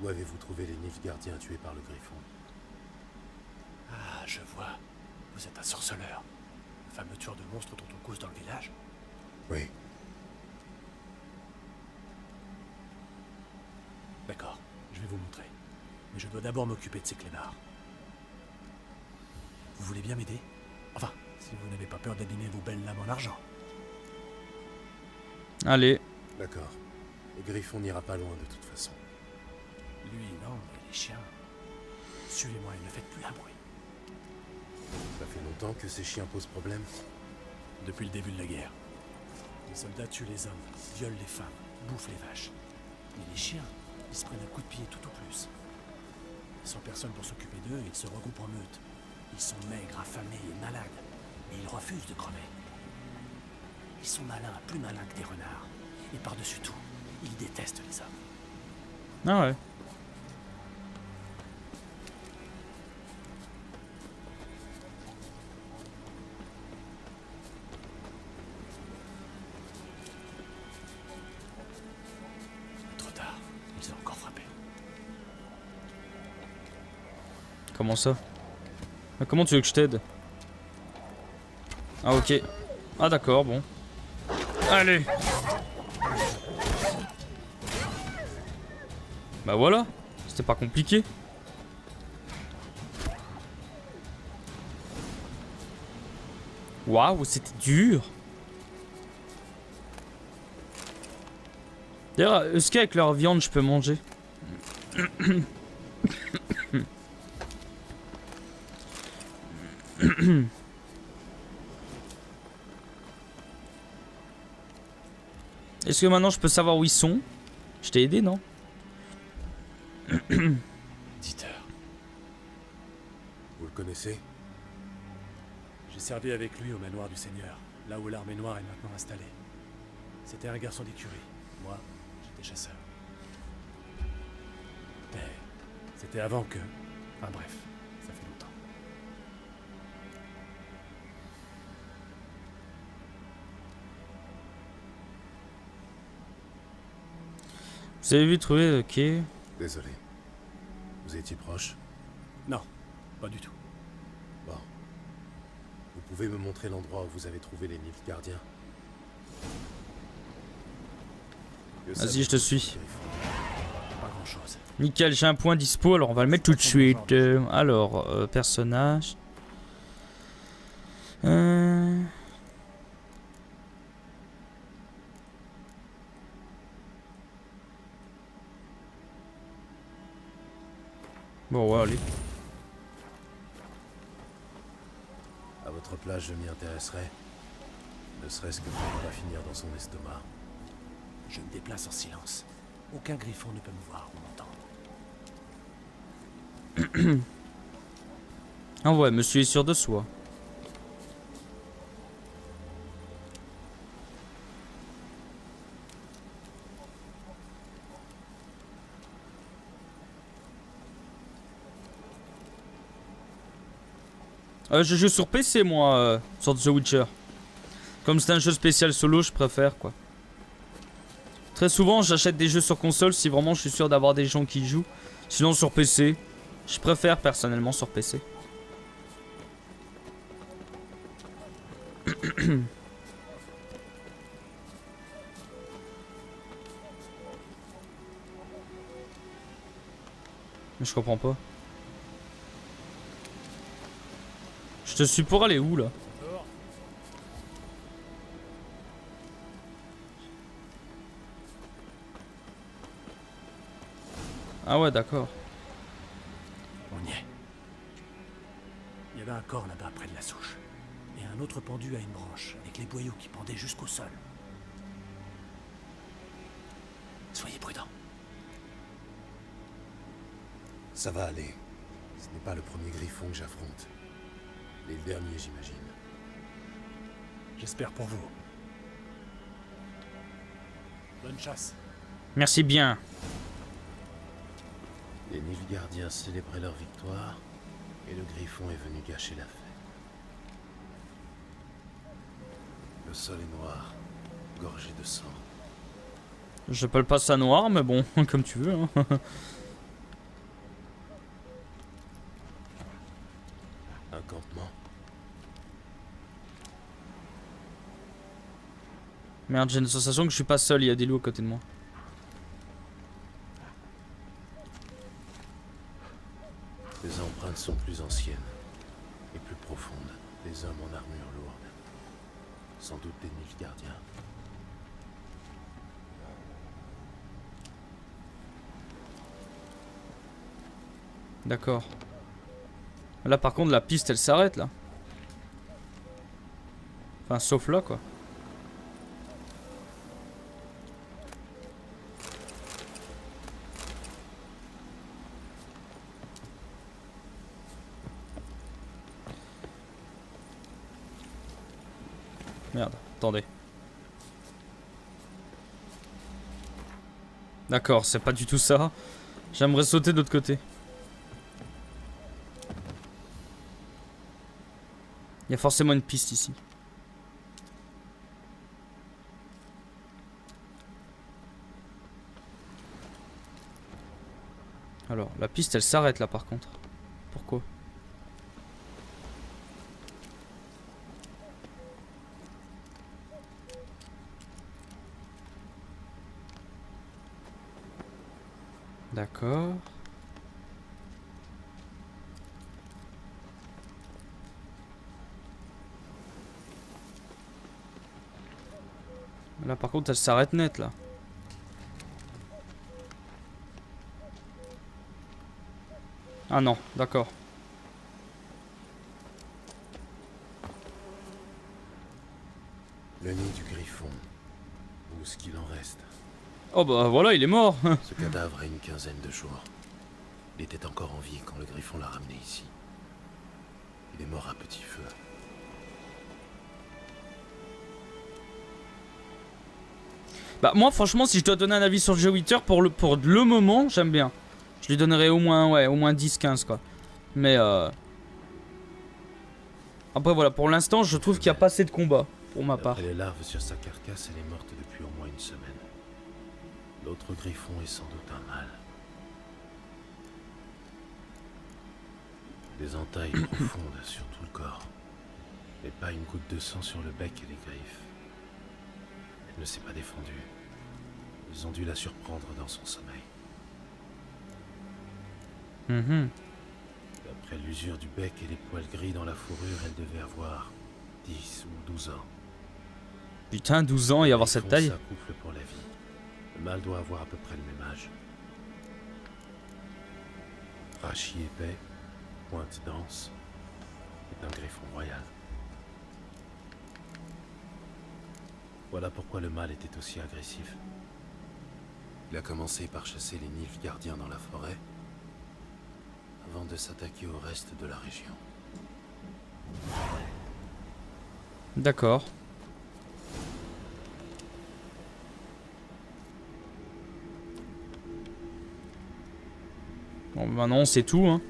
Où avez-vous trouvé les Nilfgaardiens tués par le Griffon? Ah, je vois. Vous êtes un sorceleur. Le fameux tueur de monstres dont on cause dans le village? Oui. D'accord, je vais vous montrer. Mais je dois d'abord m'occuper de ces clébards. Vous voulez bien m'aider? Enfin, si vous n'avez pas peur d'abîmer vos belles lames en argent. Allez. D'accord. Le Griffon n'ira pas loin de toute façon. Lui, non, mais les chiens... Suivez-moi et ne faites plus un bruit. Ça fait longtemps que ces chiens posent problème? Depuis le début de la guerre. Les soldats tuent les hommes, violent les femmes, bouffent les vaches. Mais les chiens, ils se prennent un coup de pied tout au plus. Sans personne pour s'occuper d'eux, ils se regroupent en meute. Ils sont maigres, affamés et malades. mais ils refusent de crever. Ils sont malins, plus malins que des renards. Et par-dessus tout, ils détestent les hommes. Ah ouais. Trop tard, ils ont encore frappé. Comment ça? Mais comment tu veux que je t'aide? Ah ok. Ah d'accord, bon. Allez. Bah voilà, c'était pas compliqué. Waouh, c'était dur. D'ailleurs, est-ce qu'avec leur viande je peux manger? Est-ce que maintenant je peux savoir où ils sont? Je t'ai aidé, non? Dieter. Vous le connaissez? J'ai servi avec lui au manoir du Seigneur, là où l'armée noire est maintenant installée. C'était un garçon d'écurie. Moi, j'étais chasseur. Mais c'était avant que... Enfin bref, ça fait longtemps. Vous avez vu trouver, ok. Désolé. Vous étiez proche? Non, pas du tout. Bon. Vous pouvez me montrer l'endroit où vous avez trouvé les Nilfgaardiens? Vas-y, je te suis. Pas grand chose. Nickel, j'ai un point dispo, alors on va le mettre tout de suite. Alors, personnage. Bon, ouais, allez. À votre place, je m'y intéresserai. Ne serait-ce que pour ne pas finir dans son estomac. Je me déplace en silence. Aucun griffon ne peut me voir ou m'entendre. Ah ouais, monsieur est sûr de soi. Je joue sur PC moi, sur The Witcher. Comme c'est un jeu spécial solo, je préfère quoi. Très souvent j'achète des jeux sur console si vraiment je suis sûr d'avoir des gens qui jouent. Sinon sur PC, je préfère personnellement sur PC. Mais je comprends pas. Je te suis pour aller où là? Ah ouais, d'accord. On y est. Il y avait un corps là-bas près de la souche. Et un autre pendu à une branche, avec les boyaux qui pendaient jusqu'au sol. Soyez prudents. Ça va aller. Ce n'est pas le premier griffon que j'affronte. Et le dernier, j'imagine. J'espère pour vous. Bonne chasse. Merci bien. Les Nilfgaardiens célébraient leur victoire, et le griffon est venu gâcher la fête. Le sol est noir, gorgé de sang. J'appelle pas ça noir, mais bon, comme tu veux. Hein. Un campement. Merde, j'ai une sensation que je suis pas seul, il y a des loups à côté de moi. Les empreintes sont plus anciennes et plus profondes. Des hommes en armure lourde. Sans doute des Nilfgaardiens. D'accord. Là par contre la piste elle s'arrête là. Enfin sauf là quoi. Merde, attendez. D'accord, c'est pas du tout ça. J'aimerais sauter de l'autre côté. Il y a forcément une piste ici. Alors, la piste elle s'arrête là par contre. Pourquoi ? D'accord. Là par contre elle s'arrête net là. Ah non, d'accord. Le nid du griffon. Ou ce qu'il en reste. Oh bah voilà, il est mort. Ce cadavre a une quinzaine de jours. Il était encore en vie quand le griffon l'a ramené ici. Il est mort à petit feu. Bah moi franchement si je dois donner un avis sur Jay Witcher pour le moment j'aime bien. Je lui donnerais au moins 10-15 quoi. Mais après voilà, pour l'instant je trouve qu'il n'y a pas assez de combats pour ma part. Après les larves sur sa carcasse, elle est morte depuis au moins une semaine. L'autre griffon est sans doute un mâle. Des entailles profondes sur tout le corps. Mais pas une goutte de sang sur le bec et les griffes. Elle ne s'est pas défendue. Ils ont dû la surprendre dans son sommeil. D'après l'usure du bec et les poils gris dans la fourrure, elle devait avoir 10 ou 12 ans. Putain, 12 ans et avoir cette taille. S'accouple pour la vie. Le mâle doit avoir à peu près le même âge. Rachis épais, pointe dense, et un griffon royal. Voilà pourquoi le mâle était aussi agressif. Il a commencé par chasser les nymphes gardiens dans la forêt, avant de s'attaquer au reste de la région. D'accord. Bon maintenant c'est tout hein.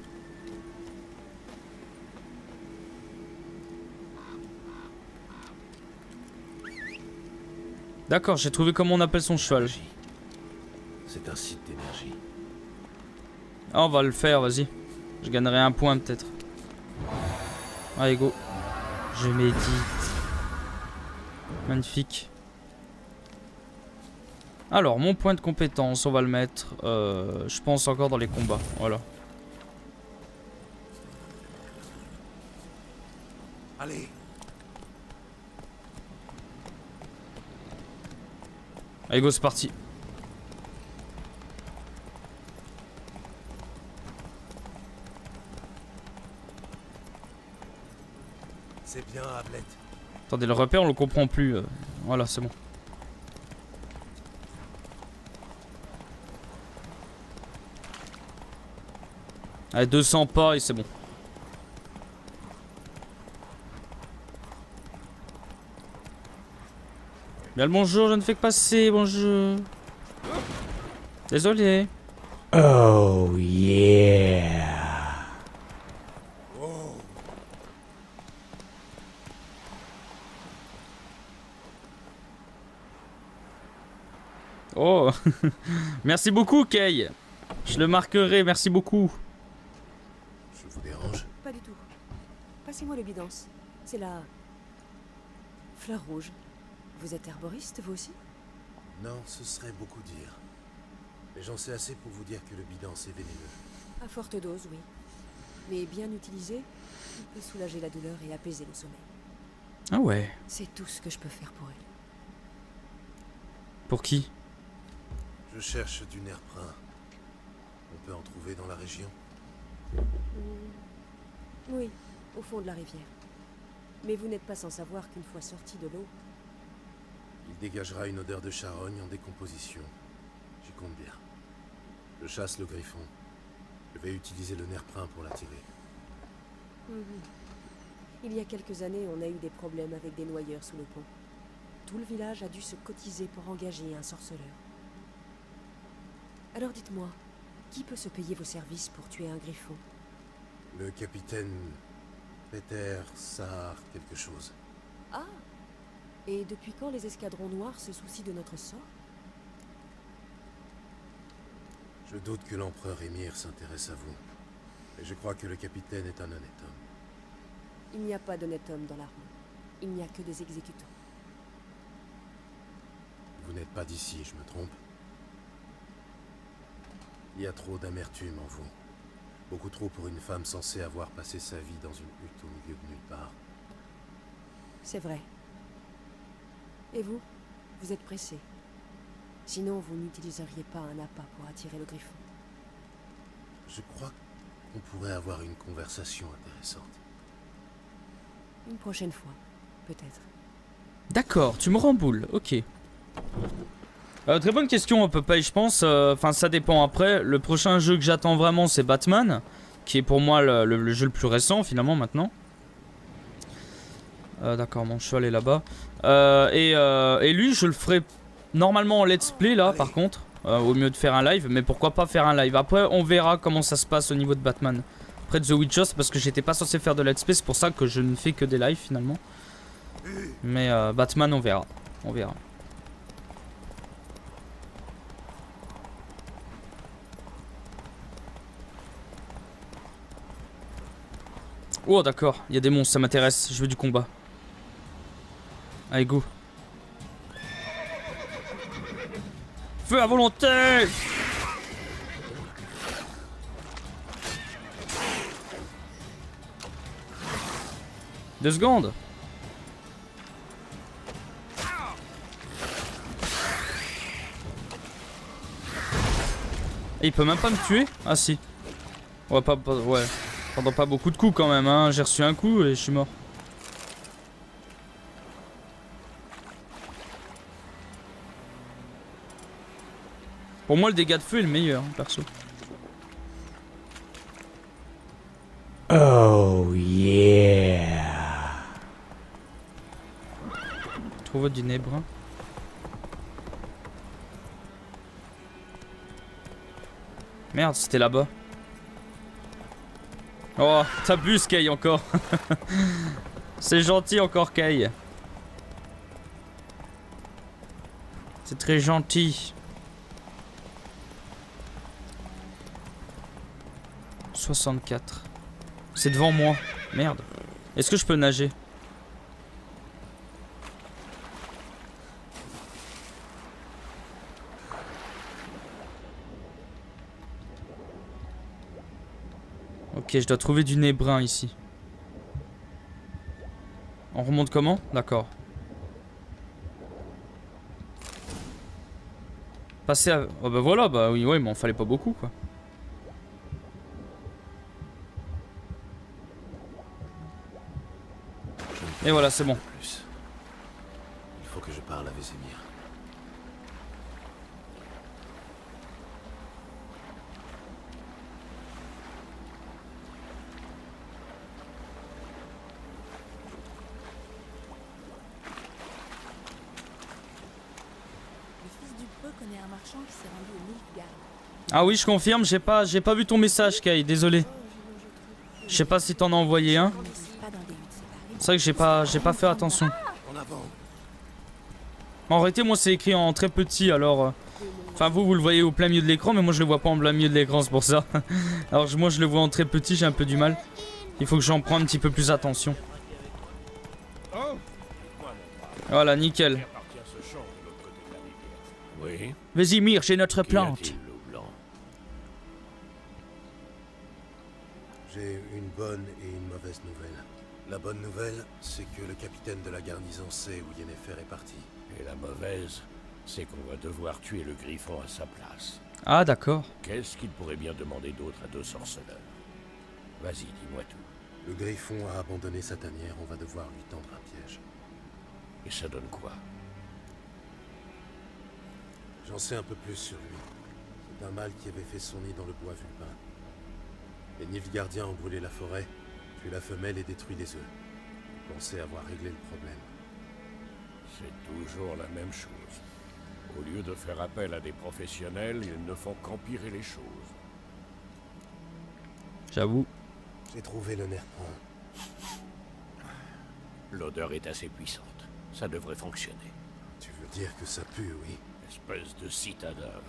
D'accord, j'ai trouvé comment on appelle son cheval. C'est un site d'énergie. Ah, on va le faire, vas-y. Je gagnerai un point peut-être. Allez, go. Je médite. Magnifique. Alors, mon point de compétence, on va le mettre, je pense encore dans les combats. Voilà. Allez. Allez, go, c'est parti. C'est bien, Ablette. Attendez, le repère, on le comprend plus. Voilà, c'est bon. Allez, 200 pas et c'est bon. Bien le bonjour, je ne fais que passer, bonjour. Désolé. Oh yeah. Oh. Merci beaucoup, Kay. Je le marquerai, merci beaucoup. Je vous dérange? Pas du tout. Passez-moi le bidance. C'est la... fleur rouge. Vous êtes herboriste, vous aussi? Non, ce serait beaucoup dire. Mais j'en sais assez pour vous dire que le bidance est vénéneux. À forte dose, oui. Mais bien utilisé, il peut soulager la douleur et apaiser le sommeil. Ah ouais. C'est tout ce que je peux faire pour elle. Pour qui? Je cherche du nerprin. On peut en trouver dans la région? Oui, au fond de la rivière. Mais vous n'êtes pas sans savoir qu'une fois sorti de l'eau... Il dégagera une odeur de charogne en décomposition. J'y compte bien. Je chasse le griffon. Je vais utiliser le nerprin pour l'attirer. Il y a quelques années, on a eu des problèmes avec des noyeurs sous le pont. tout le village a dû se cotiser pour engager un sorceleur. Alors dites-moi, qui peut se payer vos services pour tuer un griffon? Le capitaine Peter Sahar quelque chose. Ah! Et depuis quand les escadrons noirs se soucient de notre sort? Je doute que l'empereur Émir s'intéresse à vous. Mais je crois que le capitaine est un honnête homme. Il n'y a pas d'honnête homme dans l'armée. Il n'y a que des exécutants. Vous n'êtes pas d'ici, je me trompe? Il y a trop d'amertume en vous. Beaucoup trop pour une femme censée avoir passé sa vie dans une hutte au milieu de nulle part. C'est vrai. Et vous? Vous êtes pressé. Sinon, vous n'utiliseriez pas un appât pour attirer le griffon. Je crois qu'on pourrait avoir une conversation intéressante. Une prochaine fois, peut-être. D'accord, tu me remboules, ok. Très bonne question, Popeye, je pense. Enfin, ça dépend après. Le prochain jeu que j'attends vraiment, c'est Batman, qui est pour moi le jeu le plus récent, finalement, maintenant. D'accord, mon cheval est là-bas. Et lui, je le ferai normalement en let's play, là, par contre. Au mieux de faire un live, mais pourquoi pas faire un live. Après, on verra comment ça se passe au niveau de Batman. Après, The Witcher, c'est parce que j'étais pas censé faire de let's play, c'est pour ça que je ne fais que des lives, finalement. Mais Batman, on verra. On verra. Oh d'accord, il y a des monstres, ça m'intéresse, je veux du combat. Allez go. Feu à volonté. 2 secondes. Et il peut même pas me tuer? Ah si. Ouais, ouais. Pendant pas beaucoup de coups quand même, hein. J'ai reçu un coup et je suis mort. Pour moi, le dégât de feu est le meilleur, perso. Oh yeah. Trouve du nébrun. Merde, c'était là-bas. Oh, t'abuses, Kay, encore. C'est gentil encore, Kay. C'est très gentil. 64. C'est devant moi. Merde. Est-ce que je peux nager? Ok, je dois trouver du nébrun ici. On remonte comment? D'accord. Passer à... Oh bah voilà, bah oui, ouais, mais on fallait pas beaucoup, quoi. Et voilà, c'est bon. Il faut que je parle à Vesemir. Ah oui, je confirme, j'ai pas vu ton message, Kay, désolé. Je sais pas si t'en as envoyé un. C'est vrai que j'ai pas fait attention. En réalité, moi c'est écrit en très petit, alors... Enfin, vous le voyez au plein milieu de l'écran, mais moi je le vois pas en plein milieu de l'écran, c'est pour ça. Alors moi je le vois en très petit, j'ai un peu du mal. Il faut que j'en prenne un petit peu plus attention. Voilà, nickel. Oui. Vesemir, j'ai notre plante. J'ai une bonne et une mauvaise nouvelle. La bonne nouvelle, c'est que le capitaine de la garnison sait où Yennefer est parti. Et la mauvaise, c'est qu'on va devoir tuer le griffon à sa place. Ah d'accord. Qu'est-ce qu'il pourrait bien demander d'autre à 2 sorceleurs? Vas-y, dis-moi tout. Le griffon a abandonné sa tanière, on va devoir lui tendre un piège. Et ça donne quoi? J'en sais un peu plus sur lui. C'est un mâle qui avait fait son nid dans le bois vulpin. Les Nilfgaardiens ont brûlé la forêt, tué la femelle et détruit les œufs. Pensez avoir réglé le problème. C'est toujours la même chose. Au lieu de faire appel à des professionnels, ils ne font qu'empirer les choses. J'avoue. J'ai trouvé le nerf-point. L'odeur est assez puissante. Ça devrait fonctionner. Tu veux dire que ça pue, oui? Espèce de citadin.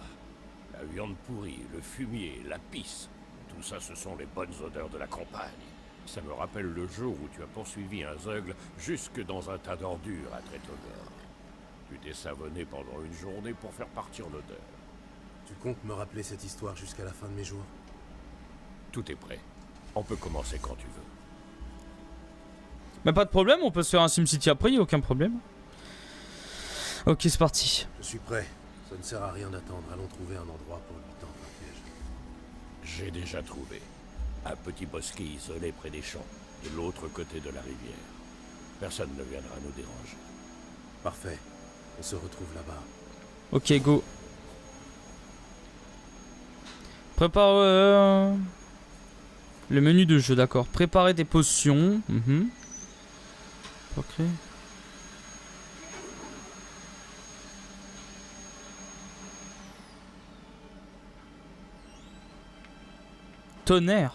La viande pourrie, le fumier, la pisse. Tout ça, ce sont les bonnes odeurs de la campagne. Ça me rappelle le jour où tu as poursuivi un zeugle jusque dans un tas d'ordures à Tretogor. Tu t'es savonné pendant une journée pour faire partir l'odeur. Tu comptes me rappeler cette histoire jusqu'à la fin de mes jours? Tout est prêt. On peut commencer quand tu veux. Mais pas de problème, on peut se faire un SimCity après, y a aucun problème. Ok, c'est parti. Je suis prêt. Ça ne sert à rien d'attendre. Allons trouver un endroit pour lui tendre un piège. J'ai déjà trouvé. Un petit bosquet isolé près des champs, de l'autre côté de la rivière. Personne ne viendra nous déranger. Parfait. On se retrouve là-bas. Ok, go. Prépare le menu de jeu, d'accord. Préparer des potions. Pour créer. Tonnerre.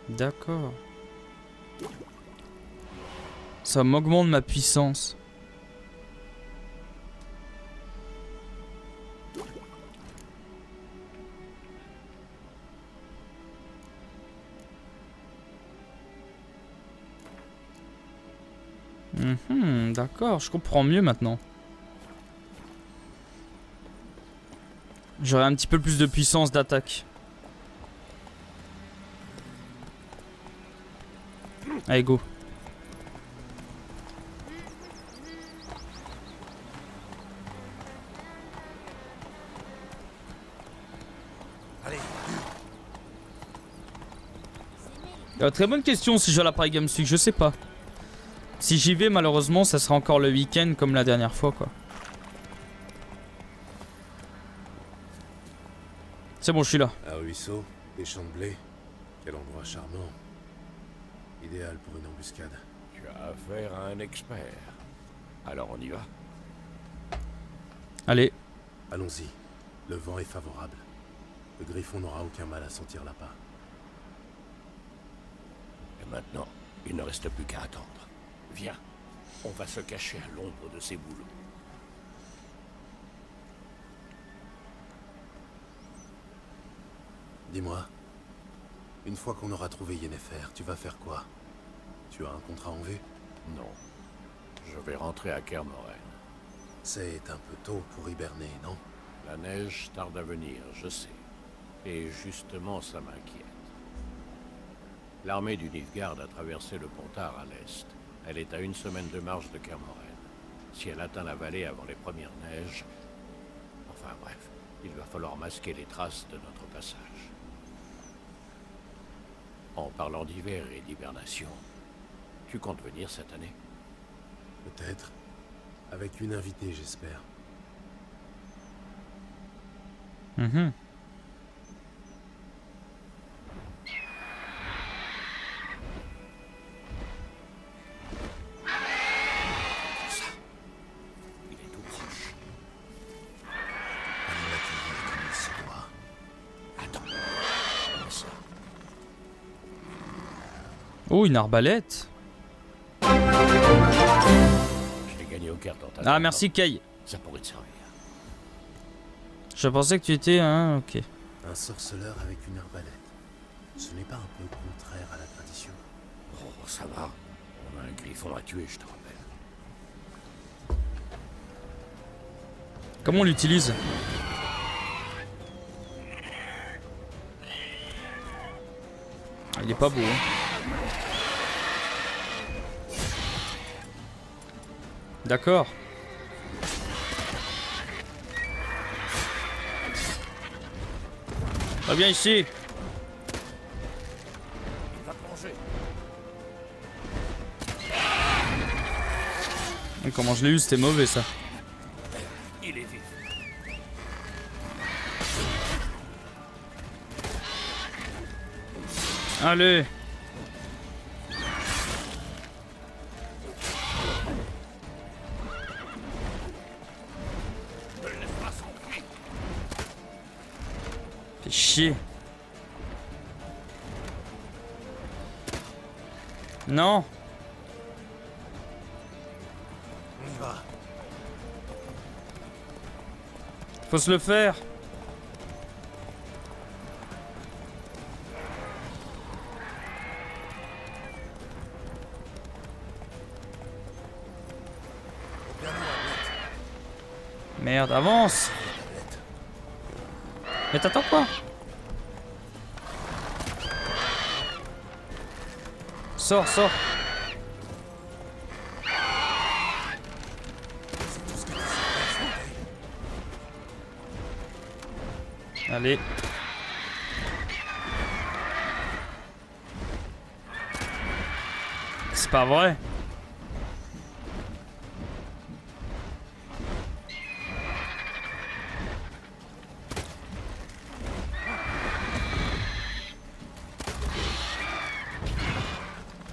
D'accord. Ça m'augmente ma puissance. D'accord, je comprends mieux maintenant. J'aurai un petit peu plus de puissance d'attaque. Allez, go. Très bonne question si je vais à la Paris Games Week, je sais pas. Si j'y vais, malheureusement, ça sera encore le week-end comme la dernière fois, quoi. C'est bon, je suis là. Un ruisseau, des champs de blé. Quel endroit charmant. Idéal pour une embuscade. Tu as affaire à un expert. Alors on y va. Allez. Allons-y. Le vent est favorable. Le griffon n'aura aucun mal à sentir l'appât. Et maintenant, il ne reste plus qu'à attendre. Viens, on va se cacher à l'ombre de ces bouleaux. Dis-moi, une fois qu'on aura trouvé Yennefer, tu vas faire quoi? Tu as un contrat en vue? Non. Je vais rentrer à Kermoren. C'est un peu tôt pour hiberner, non? La neige tarde à venir, je sais. Et justement, ça m'inquiète. L'armée du Nilfgaard a traversé le Pontard à l'est. Elle est à 1 semaine de marche de Kermoren. Si elle atteint la vallée avant les premières neiges... Enfin bref, il va falloir masquer les traces de notre passage. En parlant d'hiver et d'hibernation, tu comptes venir cette année? Peut-être. Avec une invitée, j'espère. Oh, une arbalète. Je l'ai gagné aux cartes en Ah, merci Kay. Ça pourrait te servir. Je pensais que tu étais un... Ok. Un sorceleur avec une arbalète. Ce n'est pas un peu contraire à la tradition? Oh, ça va. On a un griffon à tuer, je te rappelle. Comment on l'utilise? Il est pas beau, hein. D'accord. Viens ici. Il va plonger. Et comment je l'ai eu, c'était mauvais ça. Il est vif. Allez. chier. Non. On y va. Faut se le faire. Merde, avance. Mais t'attends quoi? Sors, sors. Allez. C'est pas vrai.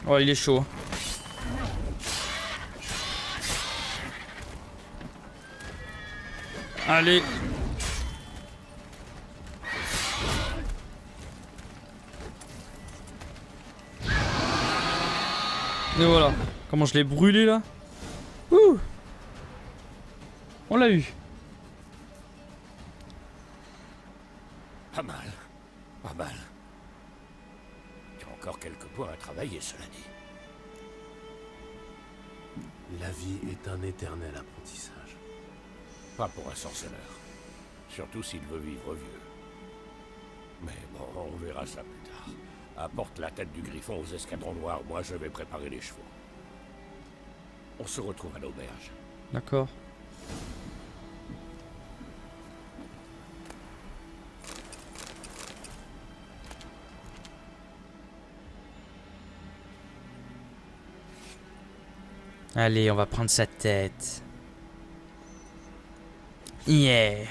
Oh, il est chaud. Allez. Et voilà. Comment je l'ai brûlé là. Ouh. On l'a eu. Pas mal. Pas mal. Tu as encore quelques points à travailler, cela dit. La vie est un éternel apprentissage. Pas pour un sorceleur. Surtout s'il veut vivre vieux. Mais bon, on verra ça plus tard. Apporte la tête du griffon aux escadrons noirs, moi je vais préparer les chevaux. On se retrouve à l'auberge. D'accord. Allez, on va prendre sa tête. Yeah.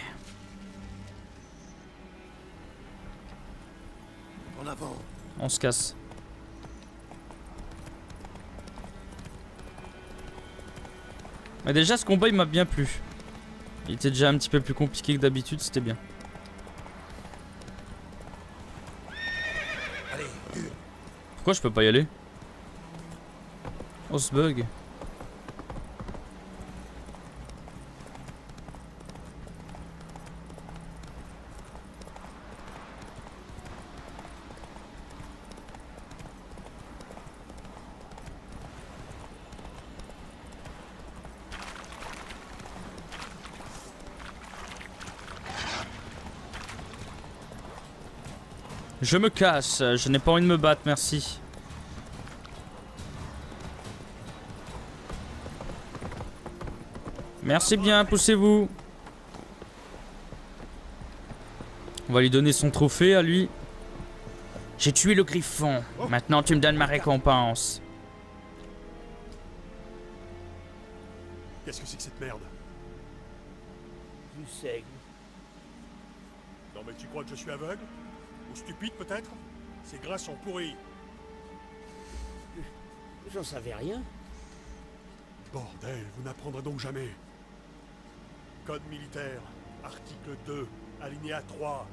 En avant. On se casse. Mais déjà, ce combat, il m'a bien plu. Il était déjà un petit peu plus compliqué que d'habitude, c'était bien. Allez. Pourquoi je peux pas y aller? Oh, ce bug. Je me casse, je n'ai pas envie de me battre, merci. Merci bien, poussez-vous. On va lui donner son trophée à lui. J'ai tué le griffon. Maintenant tu me donnes ma récompense. Qu'est-ce que c'est que cette merde? Du seigle. Non mais tu crois que je suis aveugle? Ou stupide peut-être? Ces grains sont pourris. J'en savais rien. Bordel, vous n'apprendrez donc jamais. Code militaire, article 2, alinéa 3.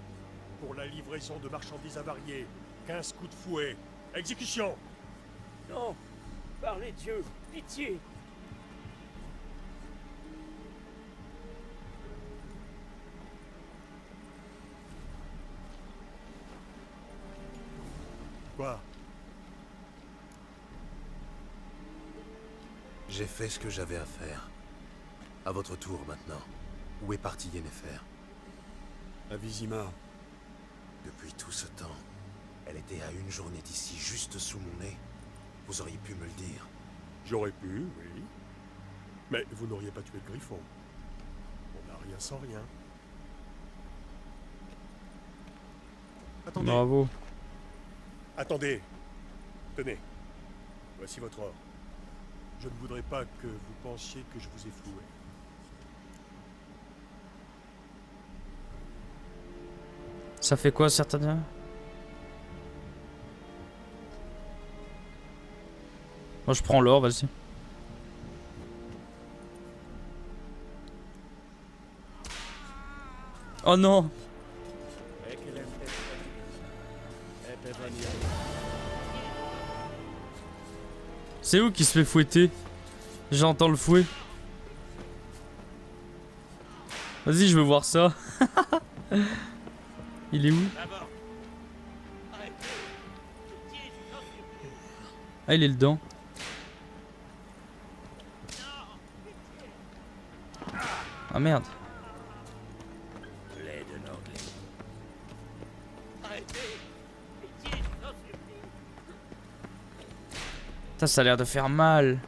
Pour la livraison de marchandises avariées, 15 coups de fouet. Exécution! Non! Par les dieux! Pitié! Quoi? J'ai fait ce que j'avais à faire. À votre tour maintenant. Où est parti Yennefer? À Vizima. Depuis tout ce temps, elle était à une journée d'ici, juste sous mon nez. Vous auriez pu me le dire. J'aurais pu, oui. Mais vous n'auriez pas tué le griffon. On n'a rien sans rien. Attendez. Bravo. Attendez. Tenez. Voici votre or. Je ne voudrais pas que vous pensiez que je vous ai floué. Ça fait quoi, certains? Moi, je prends l'or, vas-y. Oh non! C'est où qui se fait fouetter? J'entends le fouet. Vas-y, je veux voir ça. Il est où? Ah, il est dedans. Ah merde. Putain, ça a l'air de faire mal.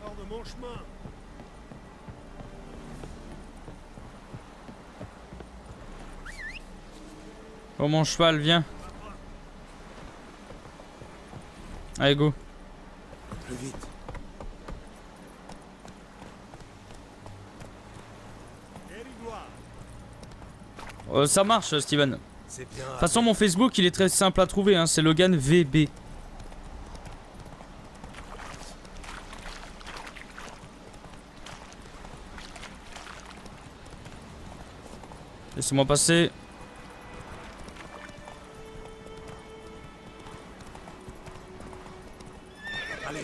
Hors de mon chemin. Oh mon cheval, viens. Allez, go. Plus vite. Ça marche, Steven. De C'est bien. toute façon, mon Facebook, il est très simple à trouver, hein, c'est Logan VB. Laissez-moi passer. Allez.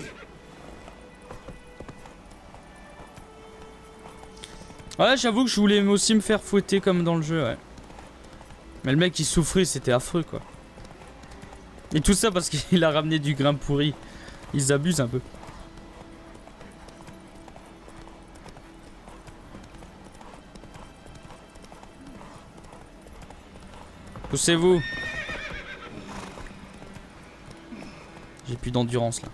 Ouais, j'avoue que je voulais aussi me faire fouetter comme dans le jeu, ouais. Mais le mec il souffrait, c'était affreux quoi. Et tout ça parce qu'il a ramené du grain pourri. Ils abusent un peu. Poussez-vous. J'ai plus d'endurance là.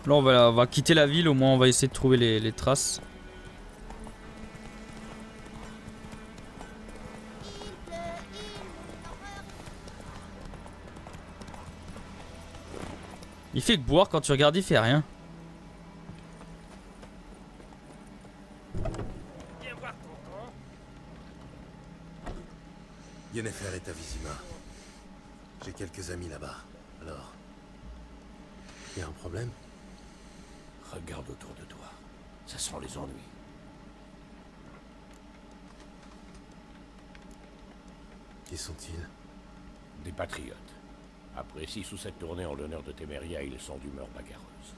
Là on va quitter la ville, au moins on va essayer de trouver les traces. Il fait que boire, quand tu regardes il fait rien. Yennefer est à Vizima. J'ai quelques amis là-bas. Alors, y a un problème? Regarde autour de toi. Ça sent les ennuis. Qui sont-ils? Des patriotes. Après 6 ou 7 tournées en l'honneur de Téméria, ils sont d'humeur bagarreuse.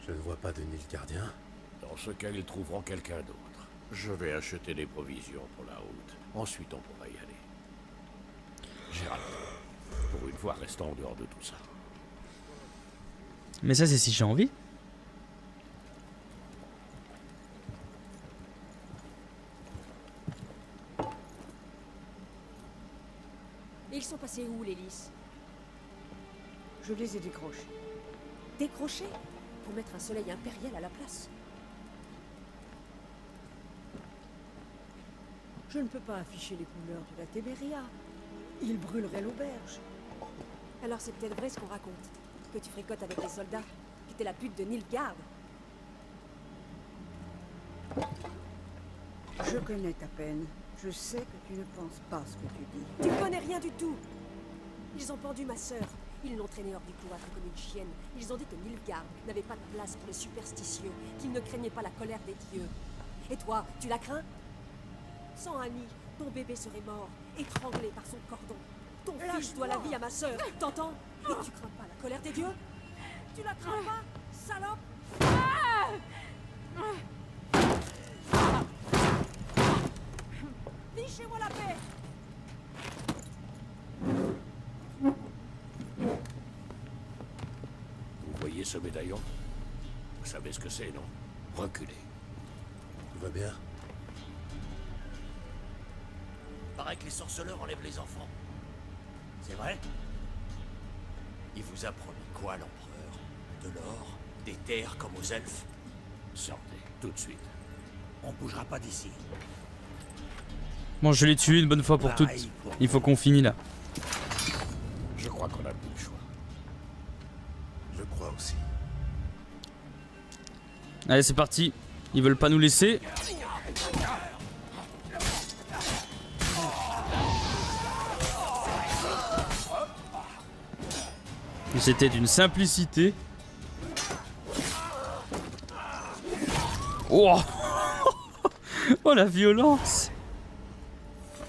Je ne vois pas de Nilfgaardien. Dans ce cas, ils trouveront quelqu'un d'autre. Je vais acheter des provisions pour la route. Ensuite, on pourra y aller. Gérald, pour une fois, restons en dehors de tout ça. Mais ça c'est si j'ai envie. Et ils sont passés où, les lys? Je les ai décrochés. Décrochés? Pour mettre un soleil impérial à la place? Je ne peux pas afficher les couleurs de la Téméria. Ils brûleraient l'auberge. Alors c'est peut-être vrai ce qu'on raconte. Que tu fricotes avec les soldats, que t'es la pute de Nilfgaard. Je connais ta peine. Je sais que tu ne penses pas ce que tu dis. Tu connais rien du tout. Ils ont pendu ma sœur. Ils l'ont traînée hors du cloître comme une chienne. Ils ont dit que Nilfgaard n'avait pas de place pour les superstitieux, qu'il ne craignait pas la colère des dieux. Et toi, tu la crains? Sans Annie, ton bébé serait mort, étranglé par son cordon. Ton fils doit la vie à ma sœur, t'entends? Et tu crains pas la colère des dieux? Tu la crains pas, salope? Fichez-moi la paix! Vous voyez ce médaillon? Vous savez ce que c'est, non? Reculez. Tout va bien? Paraît que les sorceleurs enlèvent les enfants. C'est vrai? Il vous a promis quoi, l'empereur? De l'or? Des terres comme aux elfes? Sortez, tout de suite. On bougera pas d'ici. Bon, je l'ai tué une bonne fois pour toutes. Il faut qu'on finisse là. Je crois qu'on a plus le choix. Je crois aussi. Allez, c'est parti. Ils veulent pas nous laisser. C'était d'une simplicité. Oh, oh la violence.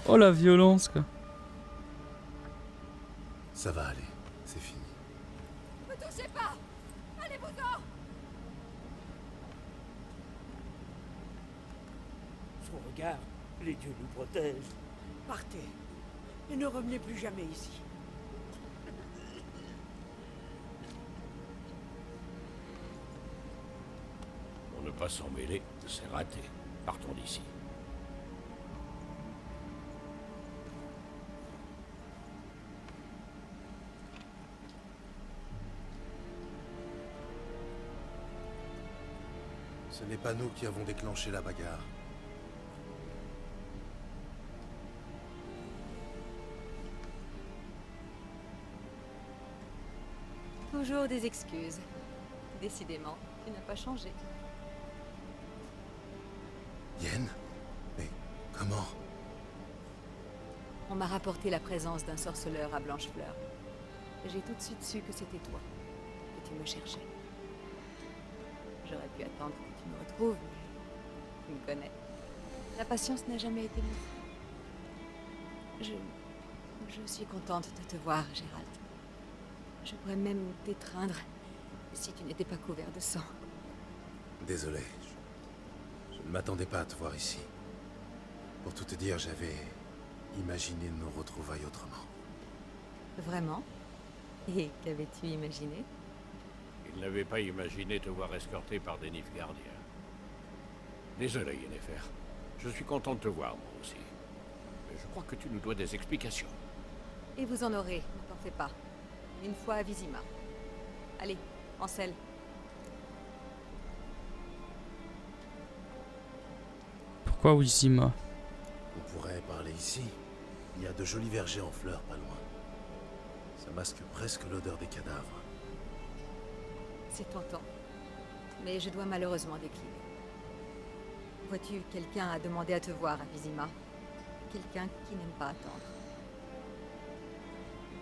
Oh la violence quoi. Ça va aller, c'est fini. Ne touchez pas! Allez-vous-en! Son regard, les dieux nous protègent. Partez et ne revenez plus jamais ici. Pour ne pas s'en mêler, c'est raté. Partons d'ici. Ce n'est pas nous qui avons déclenché la bagarre. Toujours des excuses. Décidément, tu n'as pas changé. Yen? Mais comment? On m'a rapporté la présence d'un sorceleur à Blanchefleur. J'ai tout de suite su que c'était toi, que tu me cherchais. J'aurais pu attendre que tu me retrouves, mais tu me connais. La patience n'a jamais été mon. Je suis contente de te voir, Gérald. Je pourrais même t'étreindre si tu n'étais pas couvert de sang. Désolé, je ne m'attendais pas à te voir ici. Pour tout te dire, j'avais imaginé nos retrouvailles autrement. Vraiment? Et qu'avais-tu imaginé? Il n'avait pas imaginé te voir escorté par des Nilfgaardiens. Désolé, Yennefer. Je suis content de te voir, moi aussi. Mais je crois que tu nous dois des explications. Et vous en aurez, ne t'en fais pas. Une fois à Vizima. Allez, Ansel. Pourquoi Vizima? On pourrait parler ici. Il y a de jolis vergers en fleurs pas loin. Ça masque presque l'odeur des cadavres. C'est tentant. Mais je dois malheureusement décliner. Vois-tu, quelqu'un a demandé à te voir à Vizima. Quelqu'un qui n'aime pas attendre.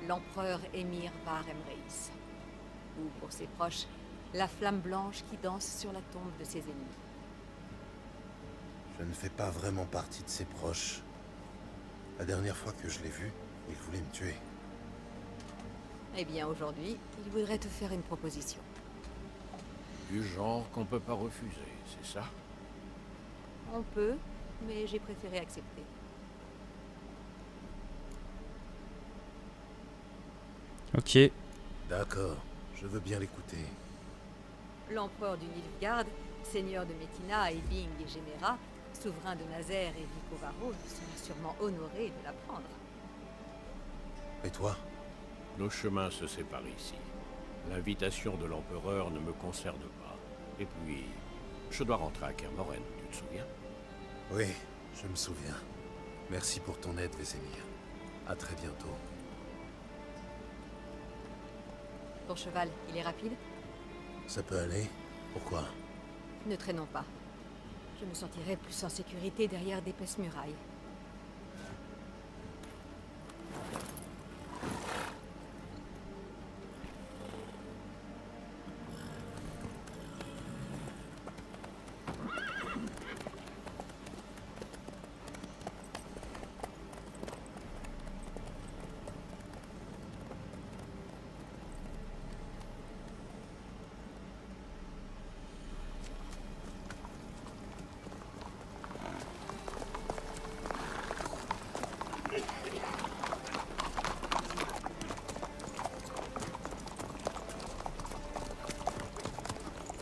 L'empereur Émir Var Emreis. Ou pour ses proches, la flamme blanche qui danse sur la tombe de ses ennemis. Je ne fais pas vraiment partie de ses proches. La dernière fois que je l'ai vu, il voulait me tuer. Eh bien, aujourd'hui, il voudrait te faire une proposition. Du genre qu'on peut pas refuser, c'est ça? On peut, mais j'ai préféré accepter. Ok. D'accord, je veux bien l'écouter. L'empereur du Nilfgaard, seigneur de Metina, Ebing et Gemera, souverain de Nazaire et Vicovaro, sera sûrement honoré de l'apprendre. Et toi? Nos chemins se séparent ici. L'invitation de l'empereur ne me concerne pas. Et puis, je dois rentrer à Kermoren, tu te souviens? Oui, je me souviens. Merci pour ton aide, Vesemir. À très bientôt. Ton cheval, il est rapide? Ça peut aller? Pourquoi? Ne traînons pas. Je me sentirai plus en sécurité derrière d'épaisses murailles.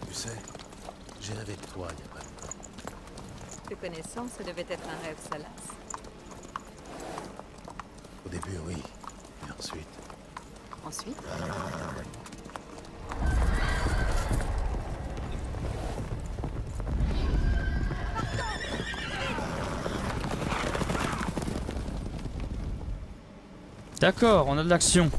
Tu sais, j'ai rêvé de toi il y a pas longtemps. Te connaissant, ça devait être un rêve salace. Au début, oui. Et ensuite... Ensuite? D'accord, on a de l'action.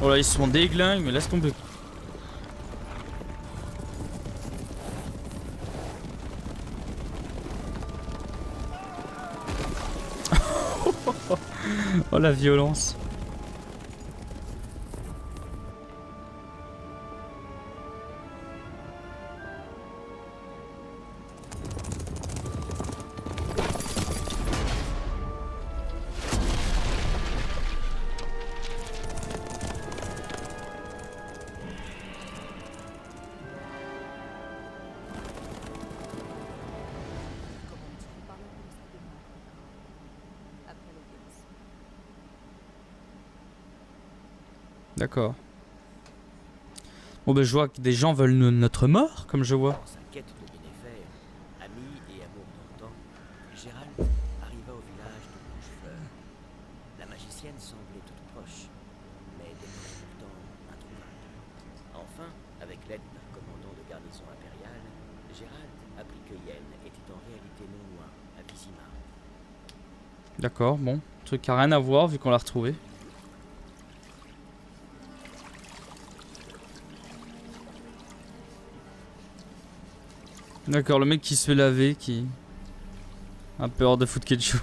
Oh là, ils se font déglingues, mais laisse tomber. Oh la violence. D'accord. Bon ben je vois que des gens veulent notre mort, comme je vois. Dans sa quête de bénéfaire, ami et amour d'antan, Gérald arriva au village de Blanchefleur. La magicienne semblait toute proche, mais demeurait pourtant introuvable. Enfin, avec l'aide d'un commandant de garnison impériale, Gérald apprit que Yen était en réalité non loin, à Vizima. D'accord, bon. Truc qui a rien à voir vu qu'on l'a retrouvé. D'accord, le mec qui se fait laver, qui a peur de foutre quelque chose.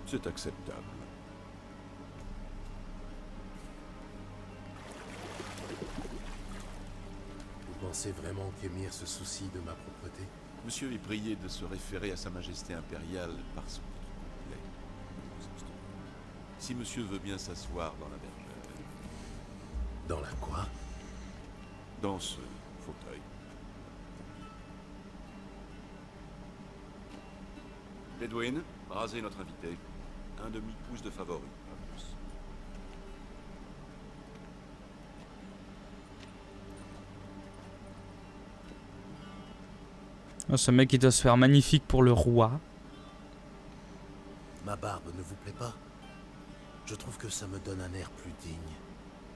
C'est acceptable. Vous pensez vraiment qu'Émir se soucie de ma propreté? Monsieur est prié de se référer à Sa Majesté impériale par son titre complet. Si monsieur veut bien s'asseoir dans la bergère. Dans la quoi? Dans ce fauteuil. Edwin, rasez notre invité. Un demi-pouce de favori, pas plus. Oh, ce mec il doit se faire magnifique pour le roi. Ma barbe ne vous plaît pas? Je trouve que ça me donne un air plus digne.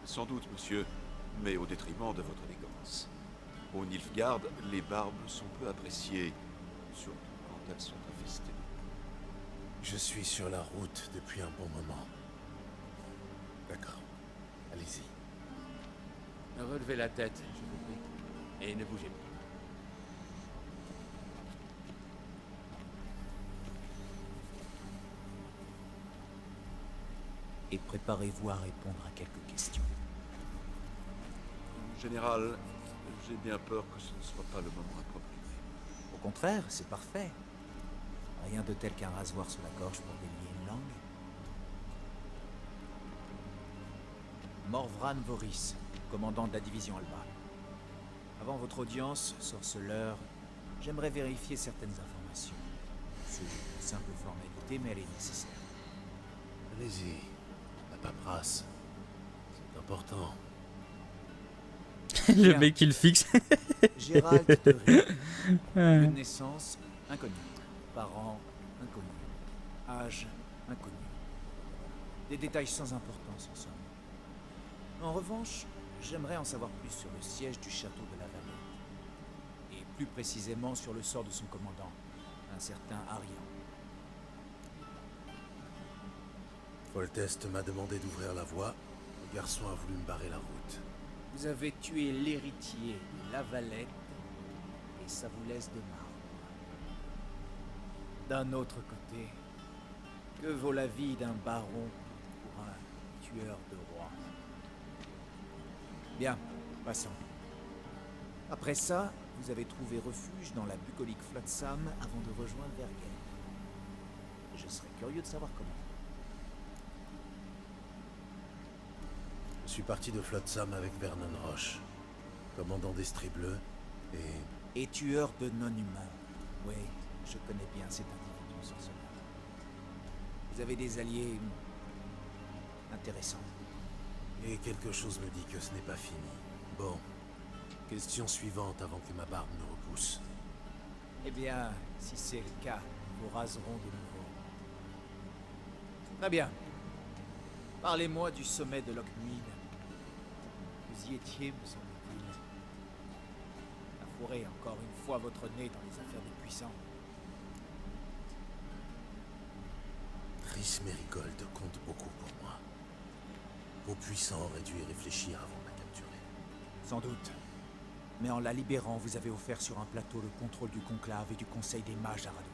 Sans doute, monsieur, mais au détriment de votre élégance. Au Nilfgaard, les barbes sont peu appréciées, surtout quand elles sont infestées. Je suis sur la route depuis un bon moment. D'accord. Allez-y. Relevez la tête, je vous prie, et ne bougez pas. Et préparez-vous à répondre à quelques questions. Général, j'ai bien peur que ce ne soit pas le moment approprié. Au contraire, c'est parfait. Rien de tel qu'un rasoir sous la gorge pour délier une langue. Morvran Voris, commandant de la division Alba. Avant votre audience, sorceleur, j'aimerais vérifier certaines informations. C'est une simple formalité, mais elle est nécessaire. Allez-y. La paperasse. C'est important. Le mec il fixe. Gérald de Ré. Lieu de naissance, inconnu. Parents, inconnus. Âge, inconnu. Des détails sans importance en somme. En revanche, j'aimerais en savoir plus sur le siège du château de la Vallée. Et plus précisément sur le sort de son commandant, un certain Arian. Foltest m'a demandé d'ouvrir la voie. Le garçon a voulu me barrer la route. Vous avez tué l'héritier de la Valette et ça vous laisse de marbre. D'un autre côté, que vaut la vie d'un baron pour un tueur de rois? Bien, passons. Après ça, vous avez trouvé refuge dans la bucolique Flotsam avant de rejoindre Vergen. Je serais curieux de savoir comment. Je suis parti de Flotsam avec Vernon Roche, commandant d'Estrie Bleue et tueur de non-humains. Oui, je connais bien cet individu sorceleur. Vous avez des alliés intéressants. Et quelque chose me dit que ce n'est pas fini. Bon, question suivante avant que ma barbe ne repousse. Eh bien, si c'est le cas, nous raserons de nouveau. Très bien. Parlez-moi du sommet de Lockmuir. Vous y étiez, me semble-t-il. Fourrez encore une fois votre nez dans les affaires des puissants. Triss Merigold compte beaucoup pour moi. Vos puissants auraient dû y réfléchir avant de la capturer. Sans doute. Mais en la libérant, vous avez offert sur un plateau le contrôle du conclave et du conseil des mages à Radovid.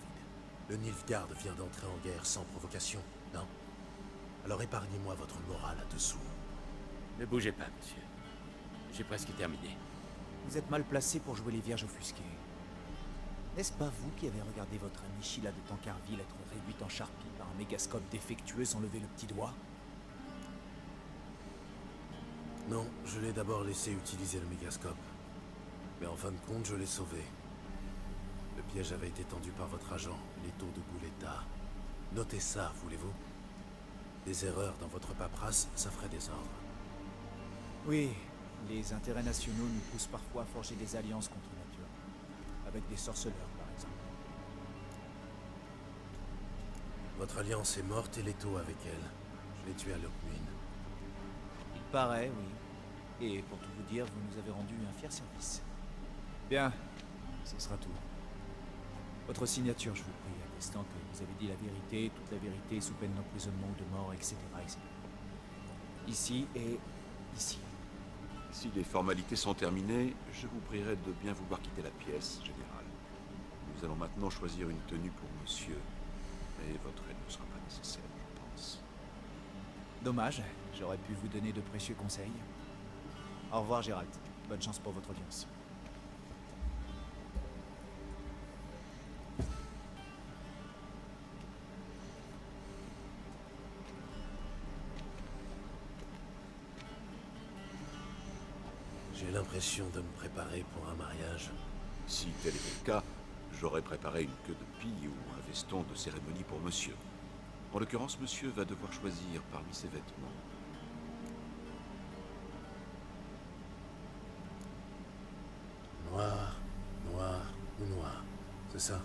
Le Nilfgaard vient d'entrer en guerre sans provocation, non? Alors épargnez-moi votre morale à dessous. Ne bougez pas, monsieur. J'ai presque terminé. Vous êtes mal placé pour jouer les vierges offusquées. N'est-ce pas vous qui avez regardé votre amie Sheila de Tancarville être réduite en charpie par un mégascope défectueux sans lever le petit doigt? Non, je l'ai d'abord laissé utiliser le mégascope. Mais en fin de compte, je l'ai sauvé. Le piège avait été tendu par votre agent, Leto de Gouletta. Notez ça, voulez-vous? Des erreurs dans votre paperasse, ça ferait désordre. Oui, les intérêts nationaux nous poussent parfois à forger des alliances contre nature. Avec des sorceleurs, par exemple. Votre alliance est morte et Leto avec elle. Je l'ai tué à Lockmuir. Il paraît, oui. Et pour tout vous dire, vous nous avez rendu un fier service. Bien, ce sera tout. Votre signature, je vous prie, attestant que vous avez dit la vérité, toute la vérité, sous peine d'emprisonnement ou de mort, etc., etc. Ici et ici. Si les formalités sont terminées, je vous prierai de bien vouloir quitter la pièce, général. Nous allons maintenant choisir une tenue pour monsieur. Et votre aide ne sera pas nécessaire, je pense. Dommage, j'aurais pu vous donner de précieux conseils. Au revoir, Gérald. Bonne chance pour votre audience. J'ai l'impression de me préparer pour un mariage. Si tel était le cas, j'aurais préparé une queue de pie ou un veston de cérémonie pour monsieur. En l'occurrence, monsieur va devoir choisir parmi ses vêtements. Noir, noir ou noir, c'est ça?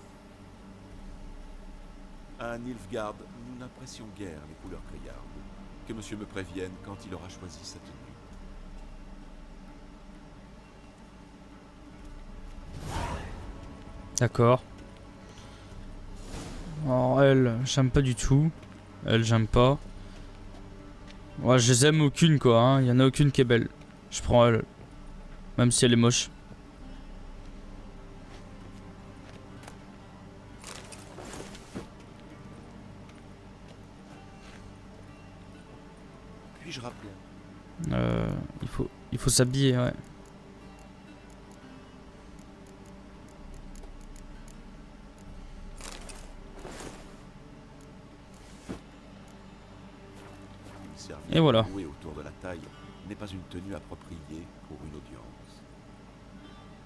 À Nilfgaard, nous n'apprécions guère les couleurs criardes. Que monsieur me prévienne quand il aura choisi sa tenue. D'accord. Alors elle, j'aime pas du tout. Elle, j'aime pas. Ouais, je les aime aucune quoi, hein. Il y en a aucune qui est belle. Je prends elle. Même si elle est moche. Puis-je rappeler? Il faut s'habiller, ouais. Et voilà. Noué autour de la taille n'est pas une tenue appropriée pour une audience.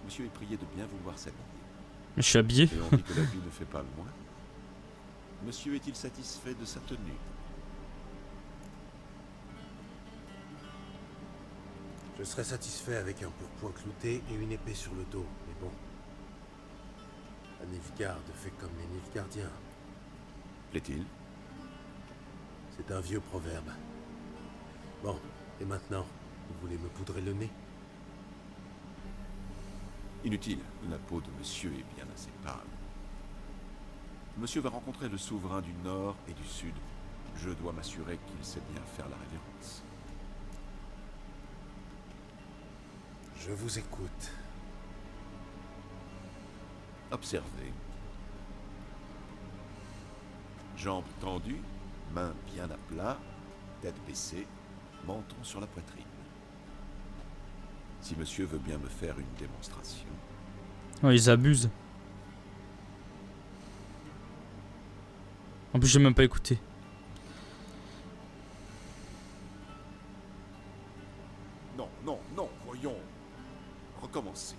Monsieur est prié de bien vouloir s'habiller. Mais je suis habillé. Et on dit que la vue ne fait pas le moine. Monsieur est-il satisfait de sa tenue? Je serais satisfait avec un pourpoint clouté et une épée sur le dos, mais bon. Un Nilfgaard fait comme les Nilfgaardiens. Plaît-il? C'est un vieux proverbe. Bon, et maintenant, vous voulez me poudrer le nez? Inutile, la peau de monsieur est bien assez pâle. Monsieur va rencontrer le souverain du Nord et du Sud. Je dois m'assurer qu'il sait bien faire la révérence. Je vous écoute. Observez. Jambes tendues, mains bien à plat, tête baissée, menton sur la poitrine. Si monsieur veut bien me faire une démonstration. Oh, ils abusent. En plus, j'ai même pas écouté. Non, non, non, voyons. Recommencer.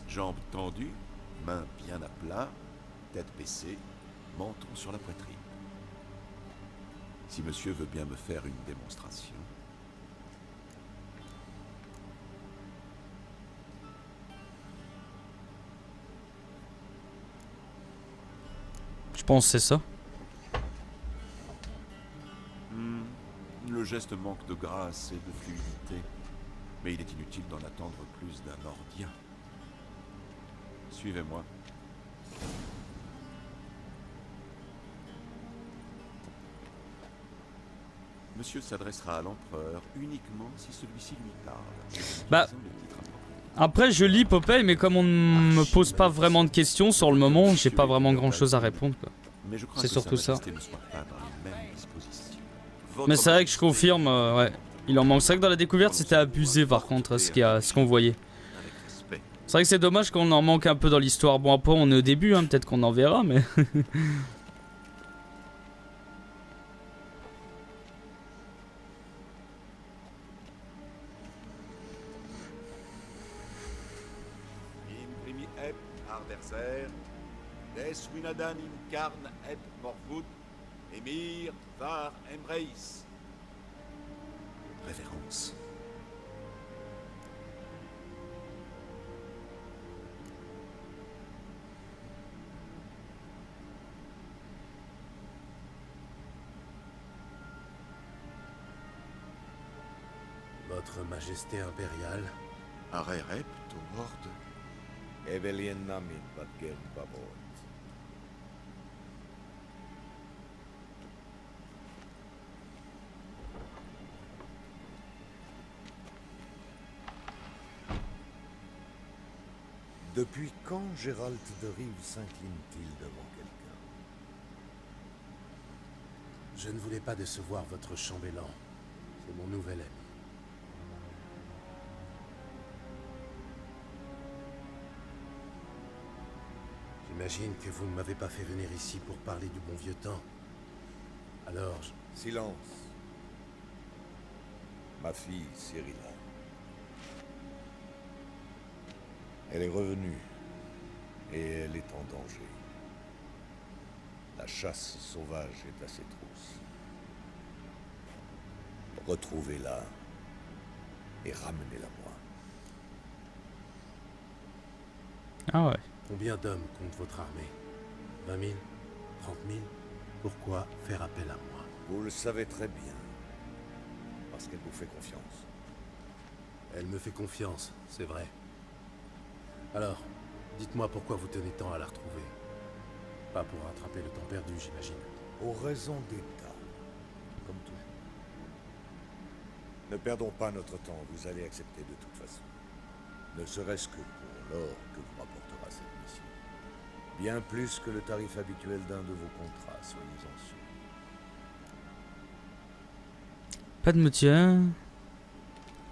Jambes tendues, mains bien à plat, tête baissée, menton sur la poitrine. Si monsieur veut bien me faire une démonstration. Je pense que c'est ça. Le geste manque de grâce et de fluidité. Mais il est inutile d'en attendre plus d'un Nordien. Suivez-moi. Monsieur s'adressera à l'empereur uniquement si celui-ci lui parle. Bah, après je lis Popeye, mais comme on ne me pose pas vraiment de questions sur le moment, j'ai pas vraiment grand chose à répondre, quoi. C'est surtout ça. Mais c'est vrai que je confirme, ouais. Il en manque. C'est vrai que dans la découverte c'était abusé par contre ce qu'on voyait. C'est vrai que c'est dommage qu'on en manque un peu dans l'histoire. Bon après on est au début, hein, peut-être qu'on en verra, mais... Des Winadan incarn et morfut, Emir var Emreis. Révérence. Votre Majesté impériale. Arerep, Tomord. Evelien Namit, Vatgen Babot. Depuis quand Gérald de Rive s'incline-t-il devant quelqu'un? Je ne voulais pas décevoir votre chambellan. C'est mon nouvel ami. J'imagine que vous ne m'avez pas fait venir ici pour parler du bon vieux temps. Alors, Silence. Ma fille, Cyrilla. Elle est revenue. Et elle est en danger. La chasse sauvage est à ses trousses. Retrouvez-la. Et ramenez-la moi. Ah ouais. Combien d'hommes compte votre armée? 20 000? 30 000? Pourquoi faire appel à moi? Vous le savez très bien. Parce qu'elle vous fait confiance. Elle me fait confiance, c'est vrai. Alors, dites-moi pourquoi vous tenez tant à la retrouver. Pas pour rattraper le temps perdu, j'imagine. Pour raison d'État. Comme toujours. Ne perdons pas notre temps, vous allez accepter de toute façon. Ne serait-ce que pour l'or que vous rapportera cette mission. Bien plus que le tarif habituel d'un de vos contrats, soyez-en sûrs. Pas de métier.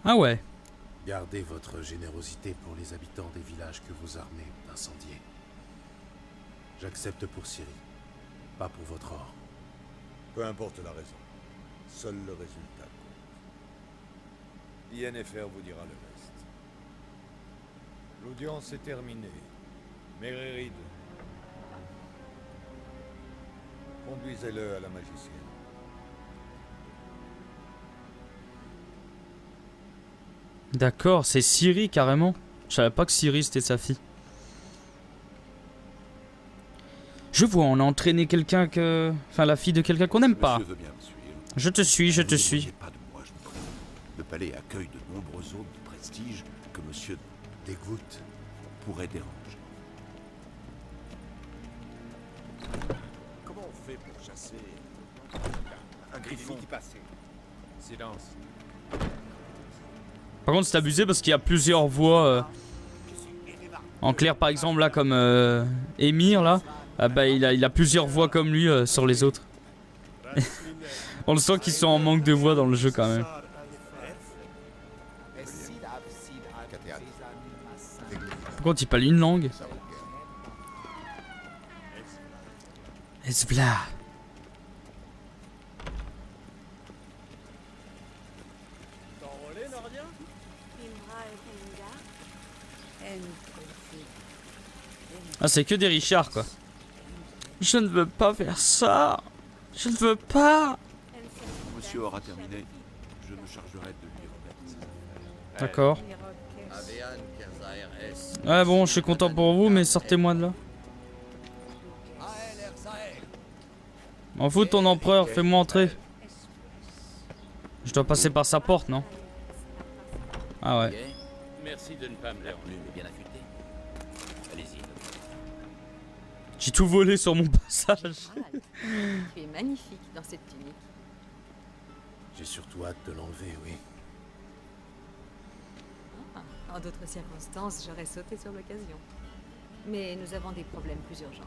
Ah ouais. Gardez votre générosité pour les habitants des villages que vos armées ont incendiés. J'accepte pour Syrie, pas pour votre or. Peu importe la raison, seul le résultat compte. INFR vous dira le reste. L'audience est terminée. Méririd, conduisez-le à la magicienne. D'accord, c'est Ciri carrément. Je savais pas que Ciri c'était sa fille. Je vois, on a entraîné quelqu'un que... Enfin, la fille de quelqu'un qu'on n'aime pas. Je te suis, je te suis. Le palais accueille de nombreux hôtes de prestige que monsieur Degwood pourrait déranger. Comment on fait pour chasser un griffon? Silence. Par contre, c'est abusé parce qu'il y a plusieurs voix. En clair, par exemple, là, comme Émir, là. Ah bah, il a plusieurs voix comme lui sur les autres. On le sent qu'ils sont en manque de voix dans le jeu quand même. Par contre, il parle une langue. Esbla. Ah, c'est que des Richards, quoi. Je ne veux pas faire ça. Je ne veux pas. Monsieur aura terminé. Je me chargerai de lui remettre. D'accord. Ouais, bon, je suis content pour vous, mais sortez-moi de là. M'en fous de ton empereur, fais-moi entrer. Je dois passer par sa porte, non? Ah ouais. Merci de ne pas me l'air bien affûté. Allez-y. J'ai tout volé sur mon passage. Tu es magnifique dans cette tunique. J'ai surtout hâte de l'enlever, oui. En d'autres circonstances, j'aurais sauté sur l'occasion. Mais nous avons des problèmes plus urgents.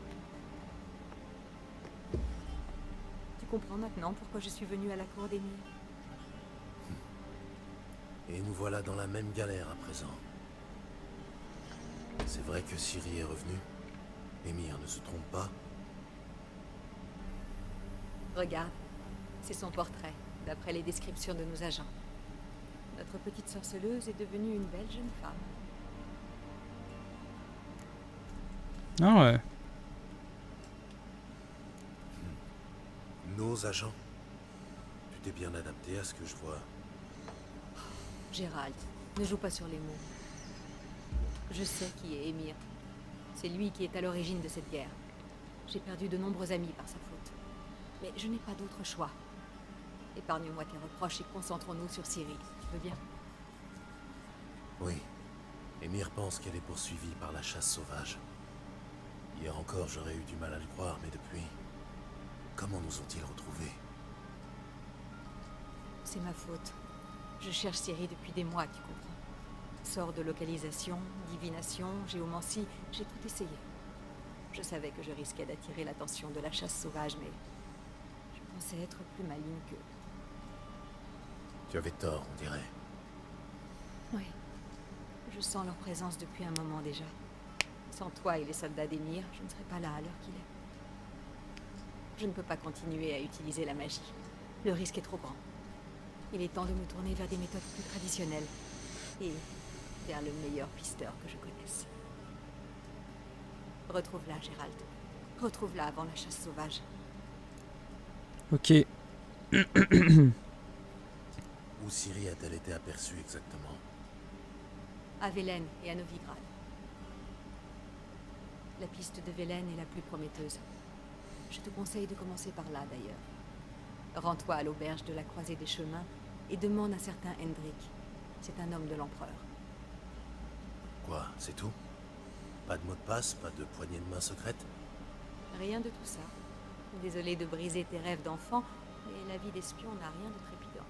Tu comprends maintenant pourquoi je suis venue à la cour d'Émir? Et nous voilà dans la même galère à présent. C'est vrai que Ciri est revenue. Émir ne se trompe pas. Regarde, c'est son portrait, d'après les descriptions de nos agents. Notre petite sorceleuse est devenue une belle jeune femme. Ah ouais. Nos agents. Tu t'es bien adapté à ce que je vois. Gérald, ne joue pas sur les mots. Je sais qui est Émir. C'est lui qui est à l'origine de cette guerre. J'ai perdu de nombreux amis par sa faute. Mais je n'ai pas d'autre choix. Épargne-moi tes reproches et concentrons-nous sur Ciri. Tu veux bien? Oui. Émir pense qu'elle est poursuivie par la chasse sauvage. Hier encore, j'aurais eu du mal à le croire, mais depuis... Comment nous ont-ils retrouvés? C'est ma faute. Je cherche Ciri depuis des mois, tu comprends. Sort de localisation, divination, géomancie, j'ai tout essayé. Je savais que je risquais d'attirer l'attention de la chasse sauvage, mais... je pensais être plus maligne qu'eux. Tu avais tort, on dirait. Oui. Je sens leur présence depuis un moment déjà. Sans toi et les soldats d'Émir, je ne serais pas là à l'heure qu'il est. Je ne peux pas continuer à utiliser la magie. Le risque est trop grand. Il est temps de me tourner vers des méthodes plus traditionnelles. Et vers le meilleur pisteur que je connaisse. Retrouve-la, Gérald. Retrouve-la avant la chasse sauvage. Ok. Où Ciri a-t-elle été aperçue exactement? À Velen et à Novigrad. La piste de Velen est la plus prometteuse. Je te conseille de commencer par là, d'ailleurs. Rends-toi à l'auberge de la Croisée des Chemins et demande un certain Hendrik. C'est un homme de l'Empereur. Quoi, c'est tout? Pas de mot de passe, pas de poignée de main secrète? Rien de tout ça. Désolé de briser tes rêves d'enfant, mais la vie d'espion n'a rien de trépidant.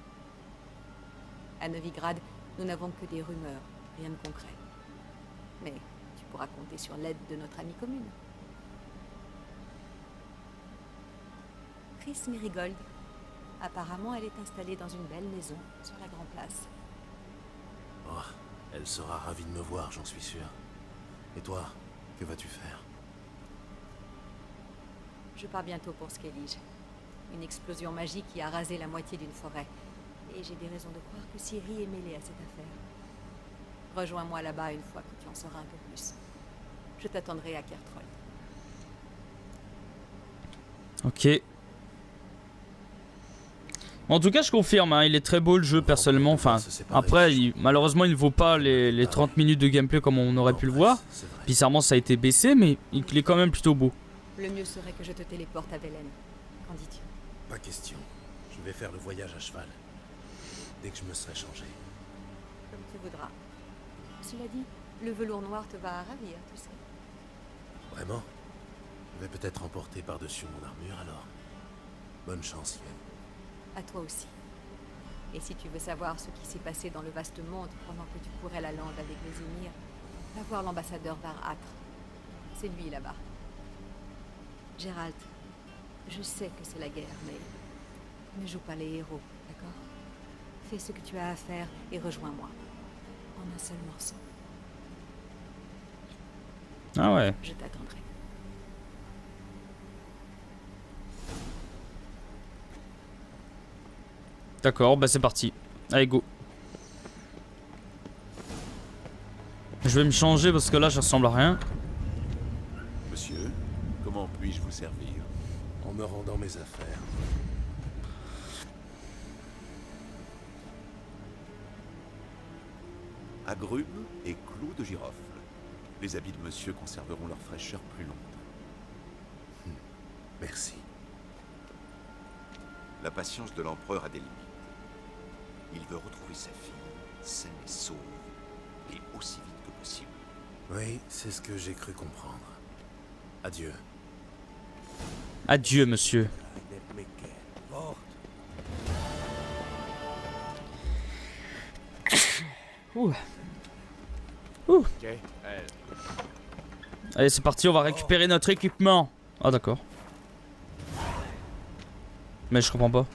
À Novigrad, nous n'avons que des rumeurs, rien de concret. Mais tu pourras compter sur l'aide de notre amie commune. Chris Merigold. Apparemment, elle est installée dans une belle maison, sur la Grande Place. Oh, elle sera ravie de me voir, j'en suis sûr. Et toi, que vas-tu faire? Je pars bientôt pour Skellige. Une explosion magique qui a rasé la moitié d'une forêt. Et j'ai des raisons de croire que Ciri est mêlée à cette affaire. Rejoins-moi là-bas une fois que tu en sauras un peu plus. Je t'attendrai à Kertrol. Ok. En tout cas, je confirme, hein, il est très beau le jeu personnellement. Enfin, après, malheureusement, il ne vaut pas les 30 minutes de gameplay comme on aurait pu le voir. Bizarrement, ça a été baissé, mais il est quand même plutôt beau. Le mieux serait que je te téléporte à Velen. Qu'en dis-tu? Pas question. Je vais faire le voyage à cheval. Dès que je me serai changé. Comme tu voudras. Cela dit, le velours noir te va à ravir, tu sais. Vraiment? Je vais peut-être emporter par-dessus mon armure alors. Bonne chance, Yen. À toi aussi. Et si tu veux savoir ce qui s'est passé dans le vaste monde pendant que tu courais la lande avec les émirs, va voir l'ambassadeur Varâtre. C'est lui là-bas. Gérald, je sais que c'est la guerre, mais ne joue pas les héros, d'accord? Fais ce que tu as à faire et rejoins-moi. En un seul morceau. Ah ouais. Je t'attendrai. D'accord, bah c'est parti. Allez, go. Je vais me changer parce que là, je ressemble à rien. Monsieur, comment puis-je vous servir? En me rendant mes affaires. Agrumes et clous de girofle. Les habits de monsieur conserveront leur fraîcheur plus longtemps. Merci. La patience de l'empereur a des limites. Il veut retrouver sa fille, saine et sauve, et aussi vite que possible. Oui, c'est ce que j'ai cru comprendre. Adieu. Adieu, monsieur. Ouh. Ouh. Ok, Allez, c'est parti, on va récupérer notre équipement. Ah, d'accord. Mais je comprends pas.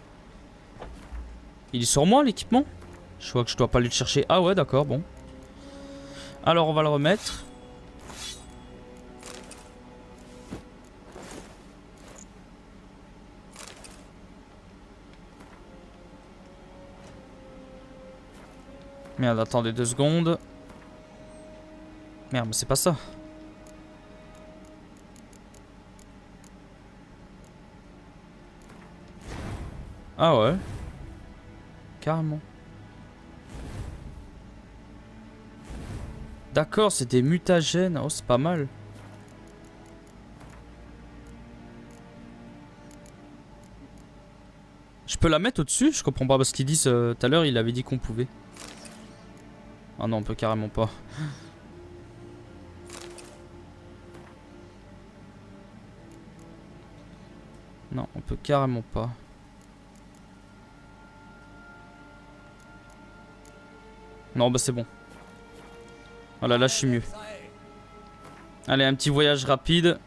Il est sur moi, l'équipement? Je vois que je dois pas aller le chercher. Ah ouais, d'accord, bon. Alors, on va le remettre. Merde, attendez 2 secondes. Merde, mais c'est pas ça. Ah ouais. Carrément. D'accord, c'est des mutagènes. Oh, c'est pas mal. Je peux la mettre au-dessus? Je comprends pas parce qu'ils disent tout à l'heure, il avait dit qu'on pouvait. Ah non, on peut carrément pas. Non, on peut carrément pas. Non, bah c'est bon. Voilà, là je suis mieux. Allez, un petit voyage rapide.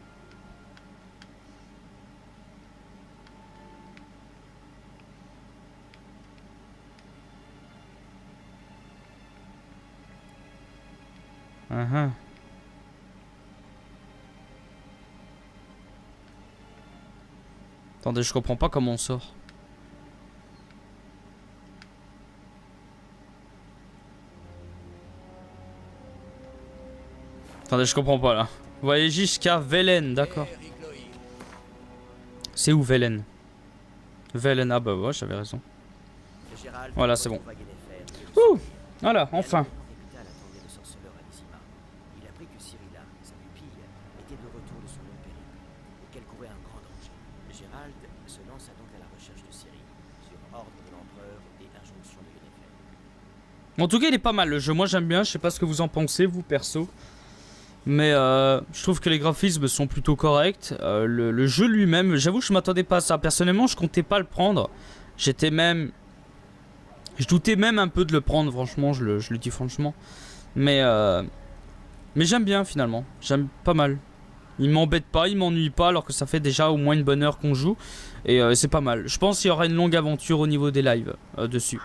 Attendez, je comprends pas comment on sort. Attendez, je comprends pas là. Vous voyez jusqu'à Velen, d'accord. C'est où Velen? Velen, ah bah ouais, j'avais raison. Voilà, c'est bon. Ouh, voilà, enfin. En tout cas, il est pas mal le jeu. Moi, j'aime bien. Je sais pas ce que vous en pensez, vous, perso. Mais je trouve que les graphismes sont plutôt corrects. Le jeu lui-même, j'avoue, je m'attendais pas à ça. Personnellement, je comptais pas le prendre. J'étais même... Je doutais même un peu de le prendre, franchement. Je le dis franchement. Mais j'aime bien, finalement. J'aime pas mal. Il m'embête pas, il m'ennuie pas, alors que ça fait déjà au moins une bonne heure qu'on joue. Et c'est pas mal. Je pense qu'il y aura une longue aventure au niveau des lives dessus.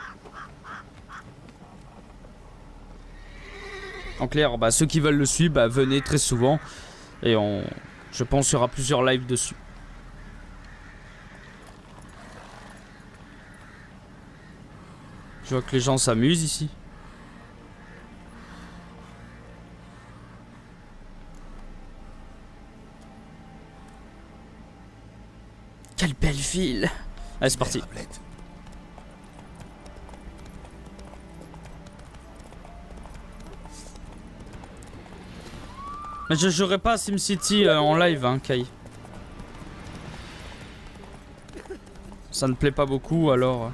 En clair, bah, ceux qui veulent le suivre, bah, venez très souvent. Et je pense qu'il y aura plusieurs lives dessus. Je vois que les gens s'amusent ici. Quelle belle ville! Allez, c'est parti. Mais je jouerai pas à SimCity en live, hein, Kai. Ça ne plaît pas beaucoup, alors...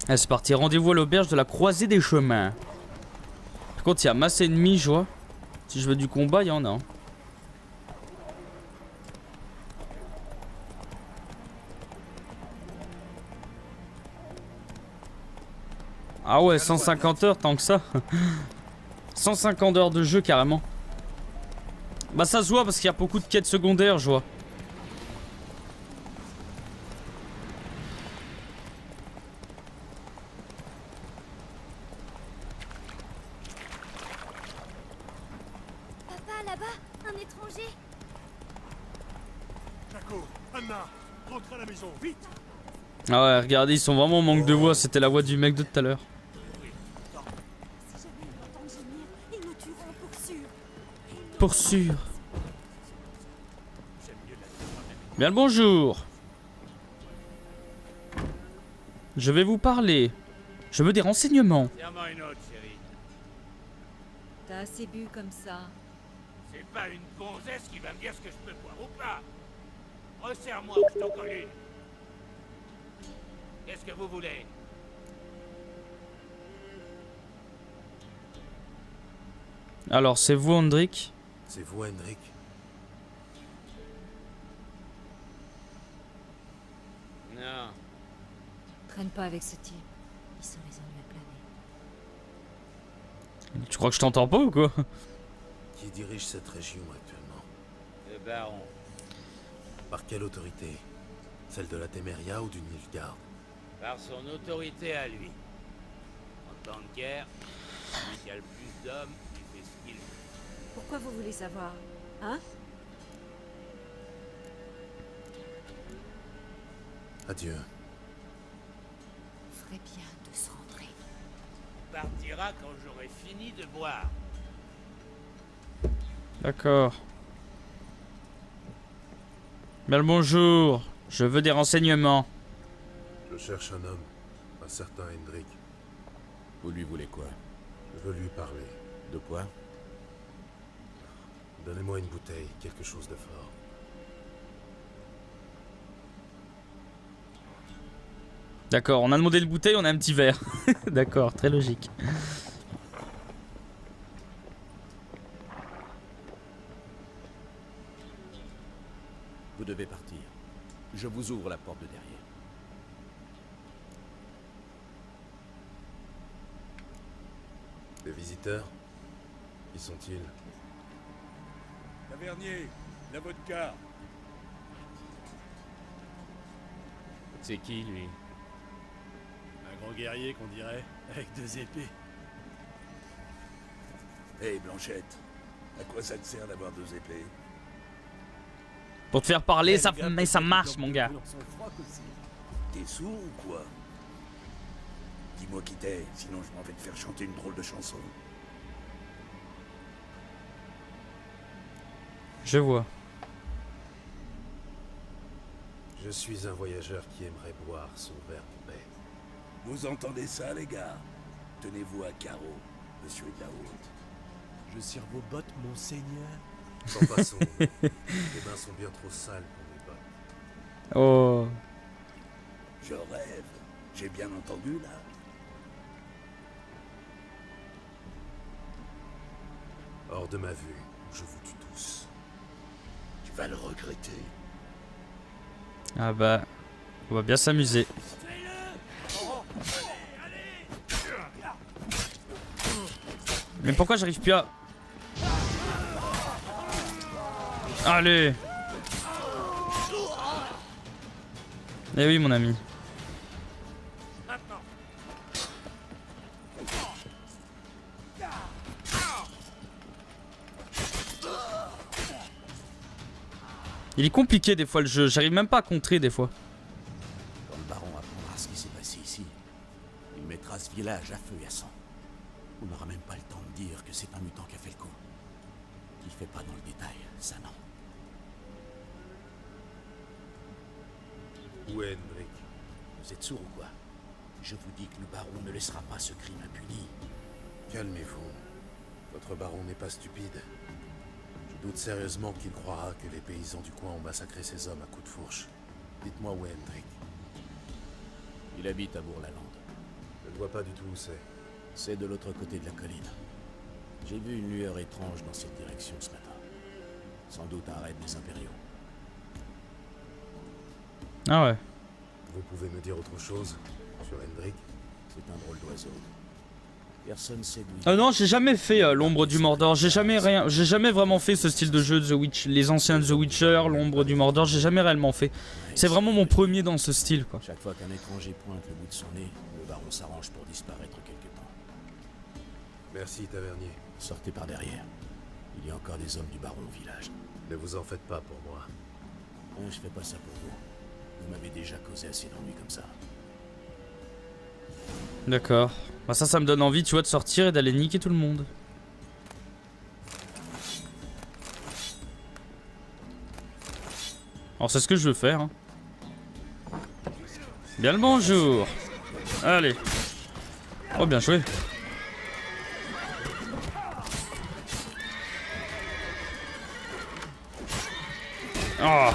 Allez, c'est parti, rendez-vous à l'auberge de la Croisée des Chemins. Par contre, il y a masse ennemie, je vois. Si je veux du combat, il y en a. Ah ouais, 150 heures, tant que ça. 150 heures de jeu, carrément. Bah ça se voit parce qu'il y a beaucoup de quêtes secondaires, je vois. Ah ouais, regardez, ils sont vraiment en manque de voix. C'était la voix du mec de tout à l'heure. Pour sûr. Bien le bonjour. Je vais vous parler. Je veux des renseignements. T'as assez bu comme ça. C'est pas une gonzesse qui va me dire ce que je peux boire ou pas. Resserre-moi ou je t'en colle une. Qu'est-ce que vous voulez? Alors, c'est vous, Hendrik? C'est vous, Hendrik? Non. Traîne pas avec ce type. Ils sont les ennuis à planer. Tu crois que je t'entends pas ou quoi? Qui dirige cette région actuellement? Le baron. Par quelle autorité? Celle de la Téméria ou du Nilfgaard? Par son autorité à lui. En temps de guerre, celui qui a le plus d'hommes, il fait ce qu'il veut. Pourquoi vous voulez savoir? Hein? Adieu. Ferait bien de se rentrer. On partira quand j'aurai fini de boire. D'accord. Bien le bonjour. Je veux des renseignements. Je cherche un homme, un certain Hendrik. Vous lui voulez quoi? Je veux lui parler. De quoi? Donnez-moi une bouteille, quelque chose de fort. D'accord, on a demandé une bouteille, on a un petit verre. D'accord, très logique. Vous devez partir. Je vous ouvre la porte de derrière. Des visiteurs? Qui sont-ils? Tavernier, la vodka. C'est qui, lui? Un grand guerrier, qu'on dirait, avec 2 épées. Hé, Blanchette, à quoi ça te sert d'avoir 2 épées? Pour te faire parler, ça, mais ça marche, mon gars. T'es sourd ou quoi? Dis-moi qui t'es, sinon je m'en vais te faire chanter une drôle de chanson. Je vois. Je suis un voyageur qui aimerait boire son verre de paix. Vous entendez ça, les gars? Tenez-vous à carreau, monsieur de la haute. Je cire vos bottes, monseigneur. Sans façon, les mains sont bien trop sales pour mes bottes. Oh. Je rêve. J'ai bien entendu, là. Hors de ma vue, je vous tue tous. Tu vas le regretter. Ah bah, on va bien s'amuser. Mais pourquoi j'arrive plus à... Allez. Eh oui, mon ami. Il est compliqué des fois le jeu, j'arrive même pas à contrer des fois. Quand le baron apprendra ce qui s'est passé ici, il mettra ce village à feu et à sang. On n'aura même pas le temps de dire que c'est un mutant qui a fait le coup. Il fait pas dans le détail, ça non. Où est Hendrik? Vous êtes sourd ou quoi? Je vous dis que le baron ne laissera pas ce crime impuni. Calmez-vous. Votre baron n'est pas stupide. Je doute sérieusement qu'il croira que les paysans du coin ont massacré ses hommes à coups de fourche. Dites-moi où est Hendrik. Il habite à Bourg-la-Lande. Je ne vois pas du tout où c'est. C'est de l'autre côté de la colline. J'ai vu une lueur étrange dans cette direction ce matin. Sans doute un raid des impériaux. Ah ouais. Vous pouvez me dire autre chose sur Hendrik? C'est un drôle d'oiseau. Personne sait d'où il Ah non, j'ai jamais fait l'ombre du Mordor, j'ai jamais vraiment fait ce style de jeu de The Witch, les anciens The Witcher, l'ombre du Mordor, j'ai jamais réellement fait. C'est vraiment mon premier dans ce style quoi. Chaque fois qu'un étranger pointe le bout de son nez, le baron s'arrange pour disparaître quelque temps. Merci, tavernier. Sortez par derrière. Il y a encore des hommes du baron au village. Ne vous en faites pas pour moi. Je fais pas ça pour vous. Vous m'avez déjà causé assez d'ennuis comme ça. D'accord. Bah ça me donne envie, tu vois, de sortir et d'aller niquer tout le monde. Alors c'est ce que je veux faire. Hein. Bien le bonjour. Allez. Oh bien joué. Oh.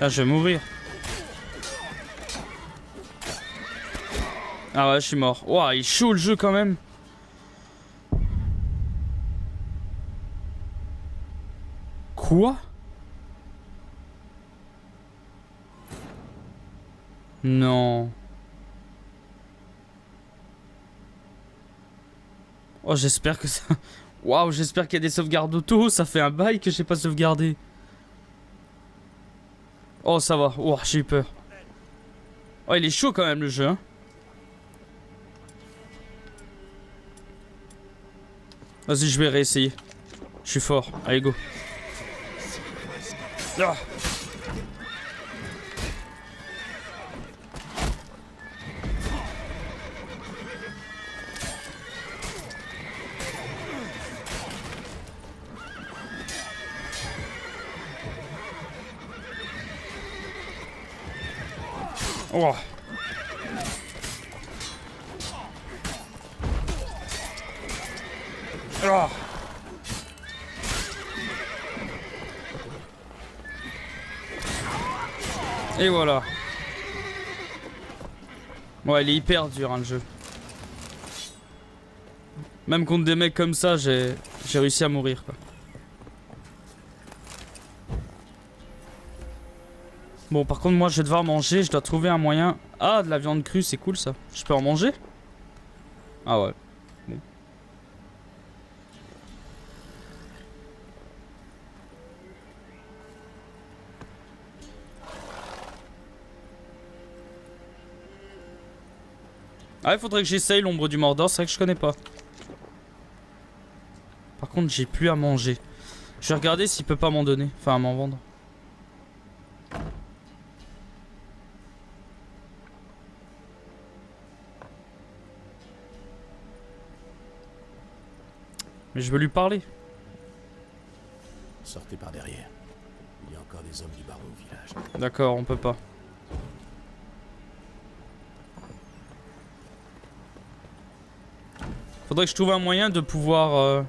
Là, je vais mourir. Ah ouais, je suis mort. Ouah, il est chaud le jeu quand même. Quoi? Non. Oh, j'espère que ça... Waouh, j'espère qu'il y a des sauvegardes auto. Ça fait un bail que j'ai pas sauvegardé. Oh, ça va. Oh, j'ai eu peur. Oh, il est chaud quand même le jeu, hein. Vas-y, je vais réessayer. Je suis fort. Allez, go. Ah. Oh. Oh. Et voilà. Ouais, il est hyper dur hein, le jeu. Même contre des mecs comme ça, j'ai réussi à mourir quoi. Bon, par contre, moi je vais devoir manger, je dois trouver un moyen. Ah, de la viande crue, c'est cool ça. Je peux en manger? Ah ouais. Bon. Ah, il faudrait que j'essaye l'ombre du Mordor, c'est vrai que je connais pas. Par contre, j'ai plus à manger. Je vais regarder s'il peut pas m'en donner, enfin m'en vendre. Mais je veux lui parler. Sortez par derrière. Il y a encore des hommes du baron au village. D'accord, on peut pas. Faudrait que je trouve un moyen de pouvoir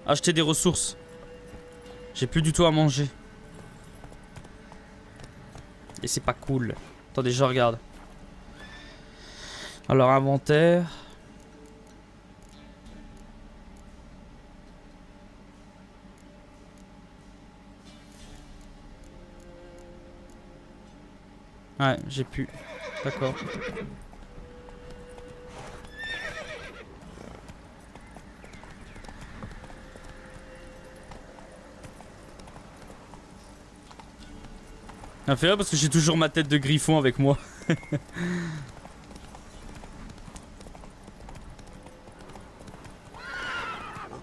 acheter des ressources. J'ai plus du tout à manger. Et c'est pas cool. Attendez, je regarde. Alors, inventaire. Ouais, j'ai pu. D'accord. Fait là parce que j'ai toujours ma tête de griffon avec moi. Au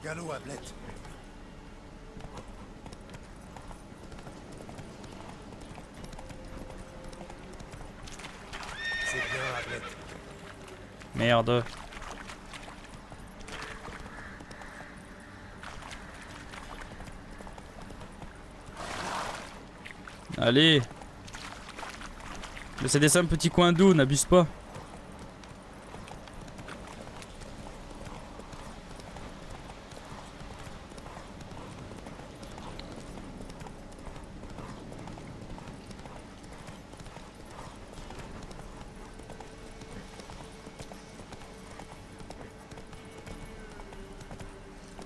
galop, Ablette. C'est bien, Ablette. Merde. Allez. Mais c'est des simples petits coins d'eau, n'abuse pas.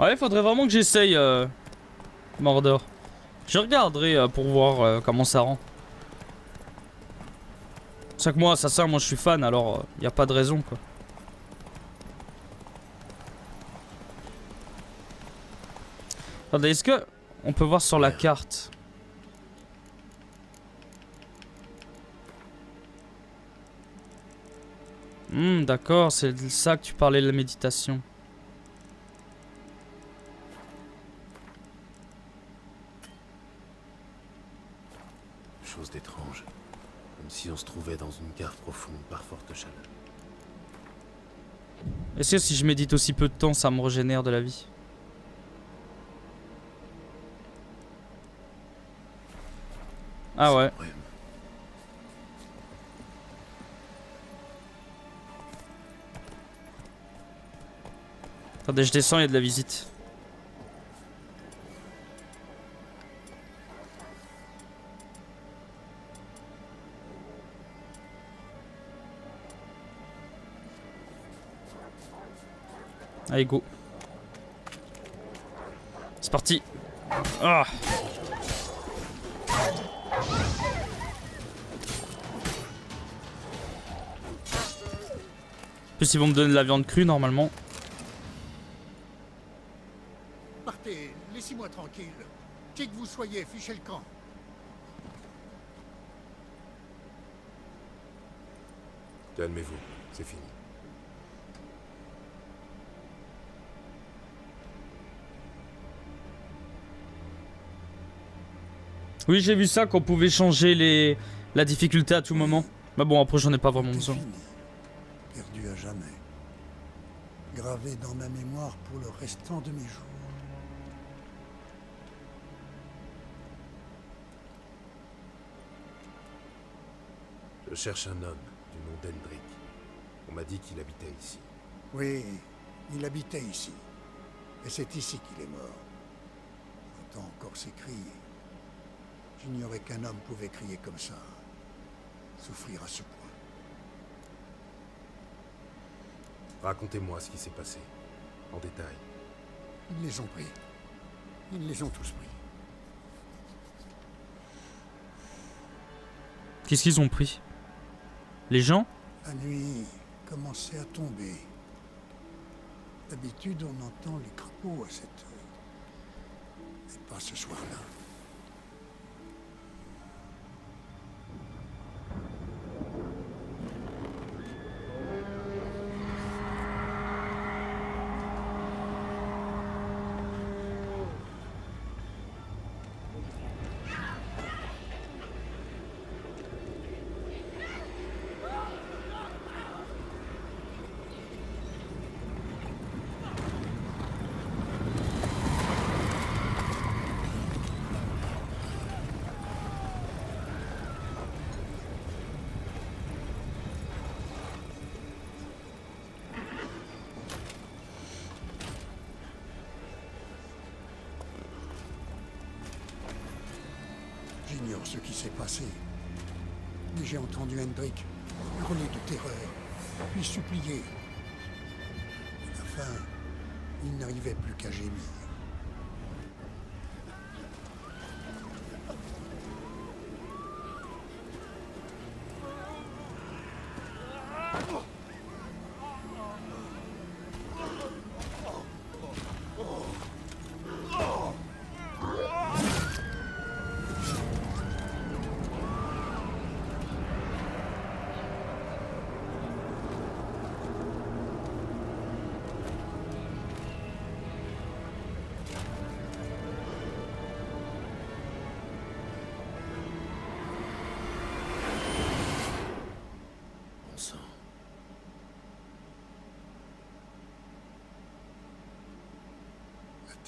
Ouais, faudrait vraiment que j'essaye Mordor. Je regarderai pour voir comment ça rend. C'est ça que moi, assassin, moi je suis fan, alors y a pas de raison quoi. Attendez, est-ce que on peut voir sur la carte? D'accord, c'est ça que tu parlais de la méditation. Chose d'étrange. Comme si on se trouvait dans une cave profonde par forte chaleur. Est-ce que si je médite aussi peu de temps, ça me régénère de la vie? Ah ouais. Attendez, je descends, il y a de la visite. Allez, go. C'est parti. Ah. En plus, ils vont me donner de la viande crue normalement. Partez, laissez-moi tranquille. Qui que vous soyez, fichez le camp. Calmez-vous, c'est fini. Oui, j'ai vu ça qu'on pouvait changer la difficulté à tout moment. Mais bon, après, j'en ai pas vraiment besoin. Perdu à jamais. Gravé dans ma mémoire pour le restant de mes jours. Je cherche un homme du nom d'Hendrik. On m'a dit qu'il habitait ici. Oui, il habitait ici. Et c'est ici qu'il est mort. On entend encore ses cris. J'ignorais qu'un homme pouvait crier comme ça. Souffrir à ce point. Racontez-moi ce qui s'est passé. En détail. Ils les ont pris. Ils les ont tous pris. Qu'est-ce qu'ils ont pris? Les gens? La nuit commençait à tomber. D'habitude, on entend les crapauds à cette heure. Mais pas ce soir-là. J'ignore ce qui s'est passé. Mais j'ai entendu Hendrik hurler de terreur, puis supplier. À la fin, il n'arrivait plus qu'à gémir.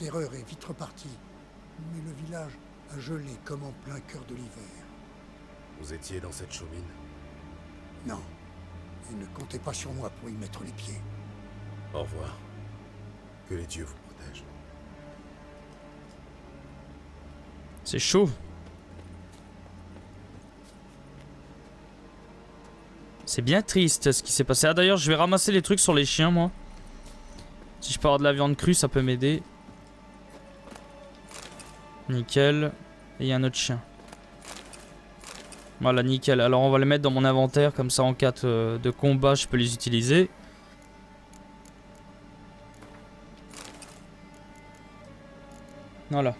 La terreur est vite repartie, mais le village a gelé comme en plein cœur de l'hiver. Vous étiez dans cette chaumine? Non, et ne comptez pas sur moi pour y mettre les pieds. Au revoir. Que les dieux vous protègent. C'est chaud. C'est bien triste ce qui s'est passé. Ah d'ailleurs, je vais ramasser les trucs sur les chiens, moi. Si je peux avoir de la viande crue, ça peut m'aider. Nickel. Et il y a un autre chien. Voilà, nickel. Alors on va les mettre dans mon inventaire, comme ça en cas de combat, je peux les utiliser. Voilà.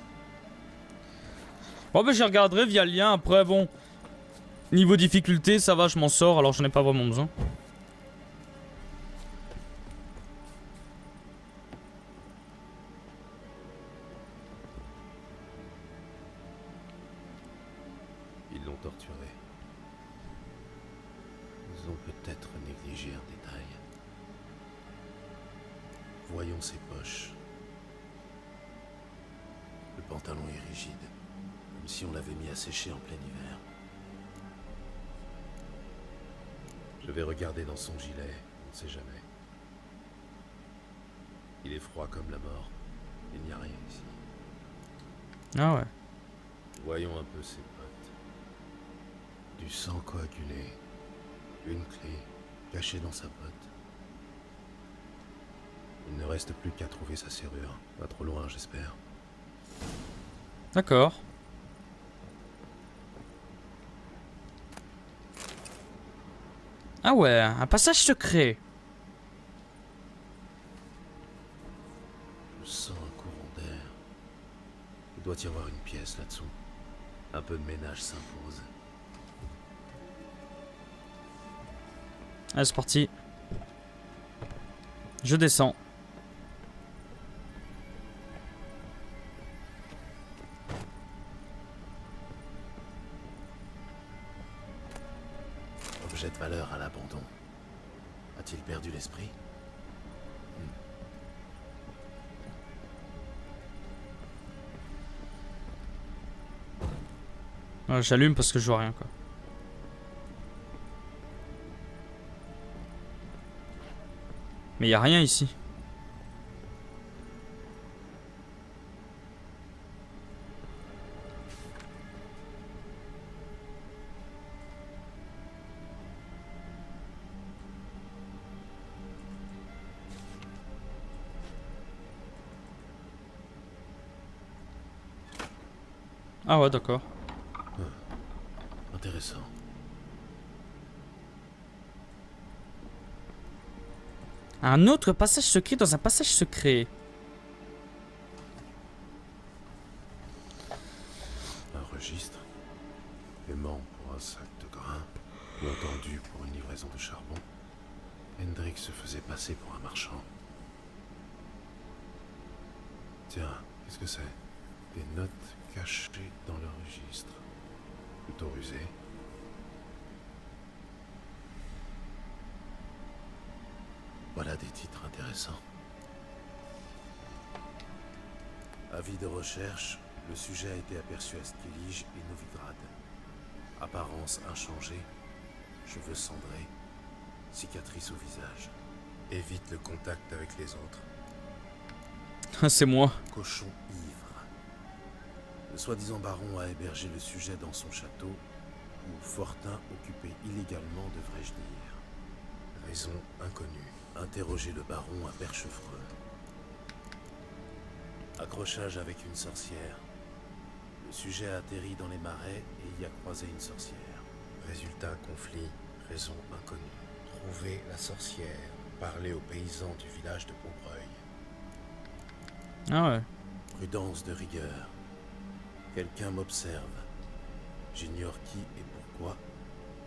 Bon bah je regarderai via le lien, après bon. Niveau difficulté, ça va, je m'en sors, alors j'en ai pas vraiment besoin. Ils l'ont torturé. Ils ont peut-être négligé un détail. Voyons ses poches. Le pantalon est rigide, comme si on l'avait mis à sécher en plein hiver. Je vais regarder dans son gilet, on ne sait jamais. Il est froid comme la mort. Il n'y a rien ici. Ah ouais. Voyons un peu ses potes. Du sang coagulé. Une clé cachée dans sa botte. Il ne reste plus qu'à trouver sa serrure. Pas trop loin, j'espère. D'accord. Ah ouais, un passage secret. Je sens un courant d'air. Il doit y avoir une pièce là-dessous. Un peu de ménage s'impose. Allez, c'est parti. Je descends. Objet de valeur à l'abandon. A-t-il perdu l'esprit? J'allume parce que je vois rien quoi. Mais y a rien ici. Ah ouais, d'accord. Intéressant. Un autre passage secret dans un passage secret. Un registre. Paiement pour un sac de grains. Ou entendu pour une livraison de charbon. Hendrik se faisait passer pour un marchand. Tiens, qu'est-ce que c'est? Des notes cachées dans le registre. Plutôt rusé. Voilà des titres intéressants. Avis de recherche, le sujet a été aperçu à Skellige et Novigrad. Apparence inchangée, cheveux cendrés, cicatrices au visage. Évite le contact avec les autres. C'est moi. Cochon ivre. Le soi-disant baron a hébergé le sujet dans son château, où Fortin occupé illégalement, devrais-je dire. Raison inconnue. Interroger le baron à Perchefreux. Accrochage avec une sorcière. Le sujet a atterri dans les marais et y a croisé une sorcière. Résultat conflit, raison inconnue. Trouver la sorcière. Parler aux paysans du village de Beaubreuil. Ah ouais. Prudence de rigueur. Quelqu'un m'observe. J'ignore qui et pourquoi.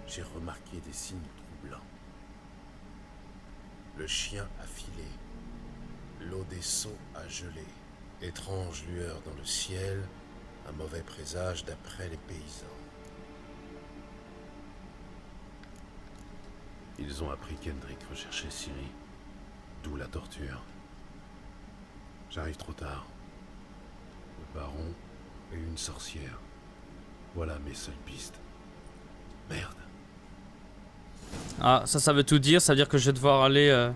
J'ai remarqué des signes troublants. Le chien a filé. L'eau des seaux a gelé. Étrange lueur dans le ciel. Un mauvais présage d'après les paysans. Ils ont appris qu'Hendrik recherchait Ciri. D'où la torture. J'arrive trop tard. Le baron et une sorcière. Voilà mes seules pistes. Merde. Ah, ça veut tout dire. Ça veut dire que je vais devoir aller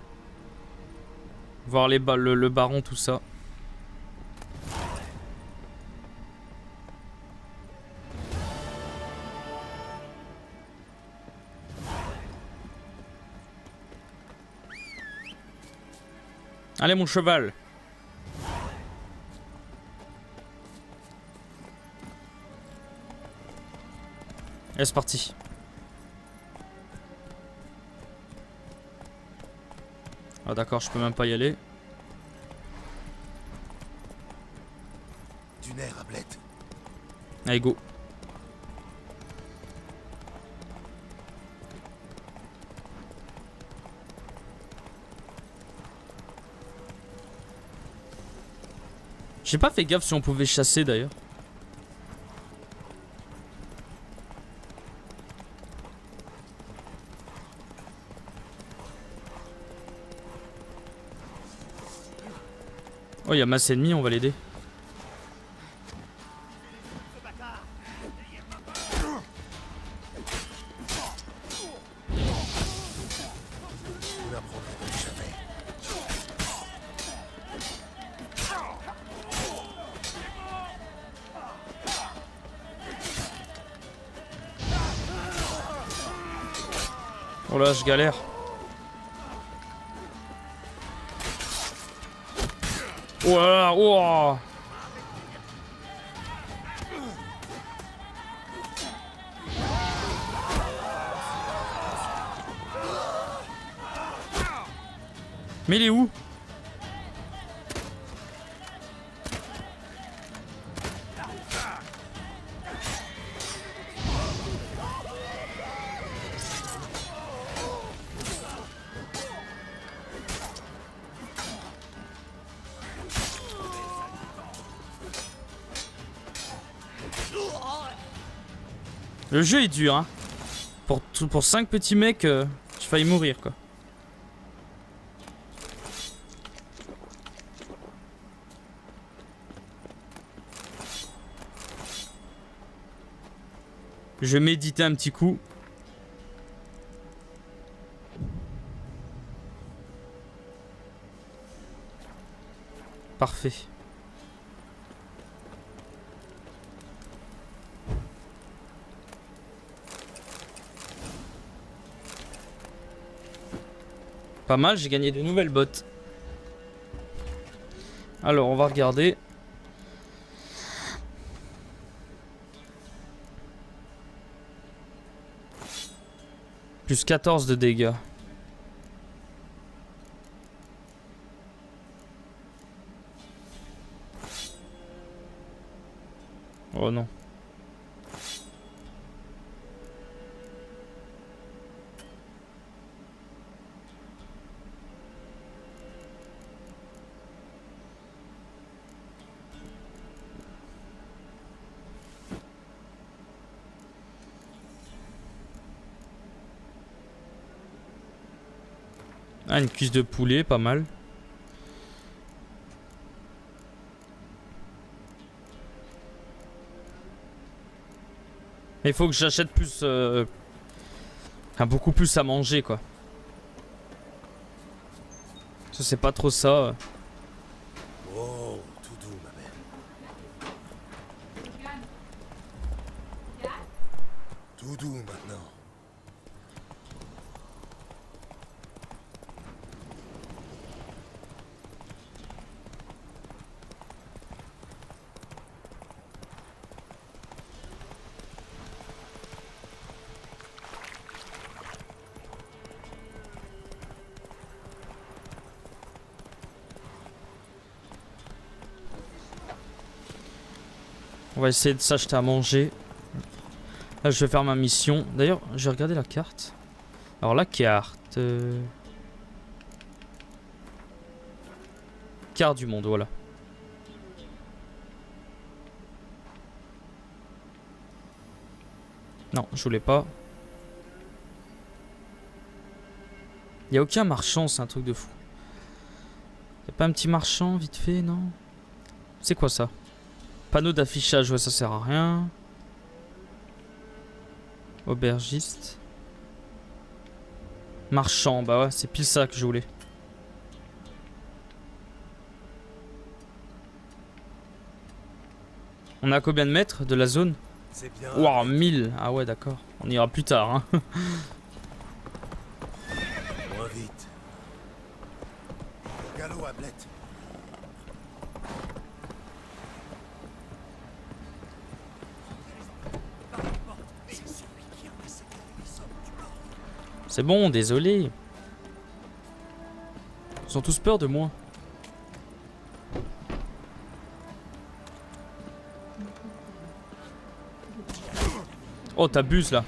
voir le baron, tout ça. Allez, mon cheval. Allez, c'est parti. Ah d'accord, je peux même pas y aller. Du nerf, Ablette. Allez, go. J'ai pas fait gaffe si on pouvait chasser d'ailleurs. Oh, il y a masse ennemie, on va l'aider. Oh là, je galère. Ouah, ouah. Mais il est où? Le jeu est dur, hein. Pour 5 petits mecs, j'ai failli mourir, quoi. Je vais méditer un petit coup. Parfait. Pas mal, j'ai gagné de nouvelles bottes. Alors, on va regarder. Plus 14 de dégâts. Oh non. Ah, une cuisse de poulet, pas mal. Il faut que j'achète plus... beaucoup plus à manger, quoi. Ça, c'est pas trop ça. Oh, tout doux, ma belle. Tout doux, maintenant. On va essayer de s'acheter à manger. Là, je vais faire ma mission. D'ailleurs, je vais regarder la carte. Alors, la carte... Carte du monde, voilà. Non, je voulais pas. Il n'y a aucun marchand, c'est un truc de fou. Y'a pas un petit marchand, vite fait, non? C'est quoi ça? Panneau d'affichage, ouais, ça sert à rien. Aubergiste. Marchand, bah ouais, c'est pile ça que je voulais. On a combien de mètres de la zone? Waouh, 1000. Ah ouais, d'accord. On ira plus tard, hein. Moins vite. Galop à blette. C'est bon, désolé. Ils ont tous peur de moi. Oh, t'abuses là.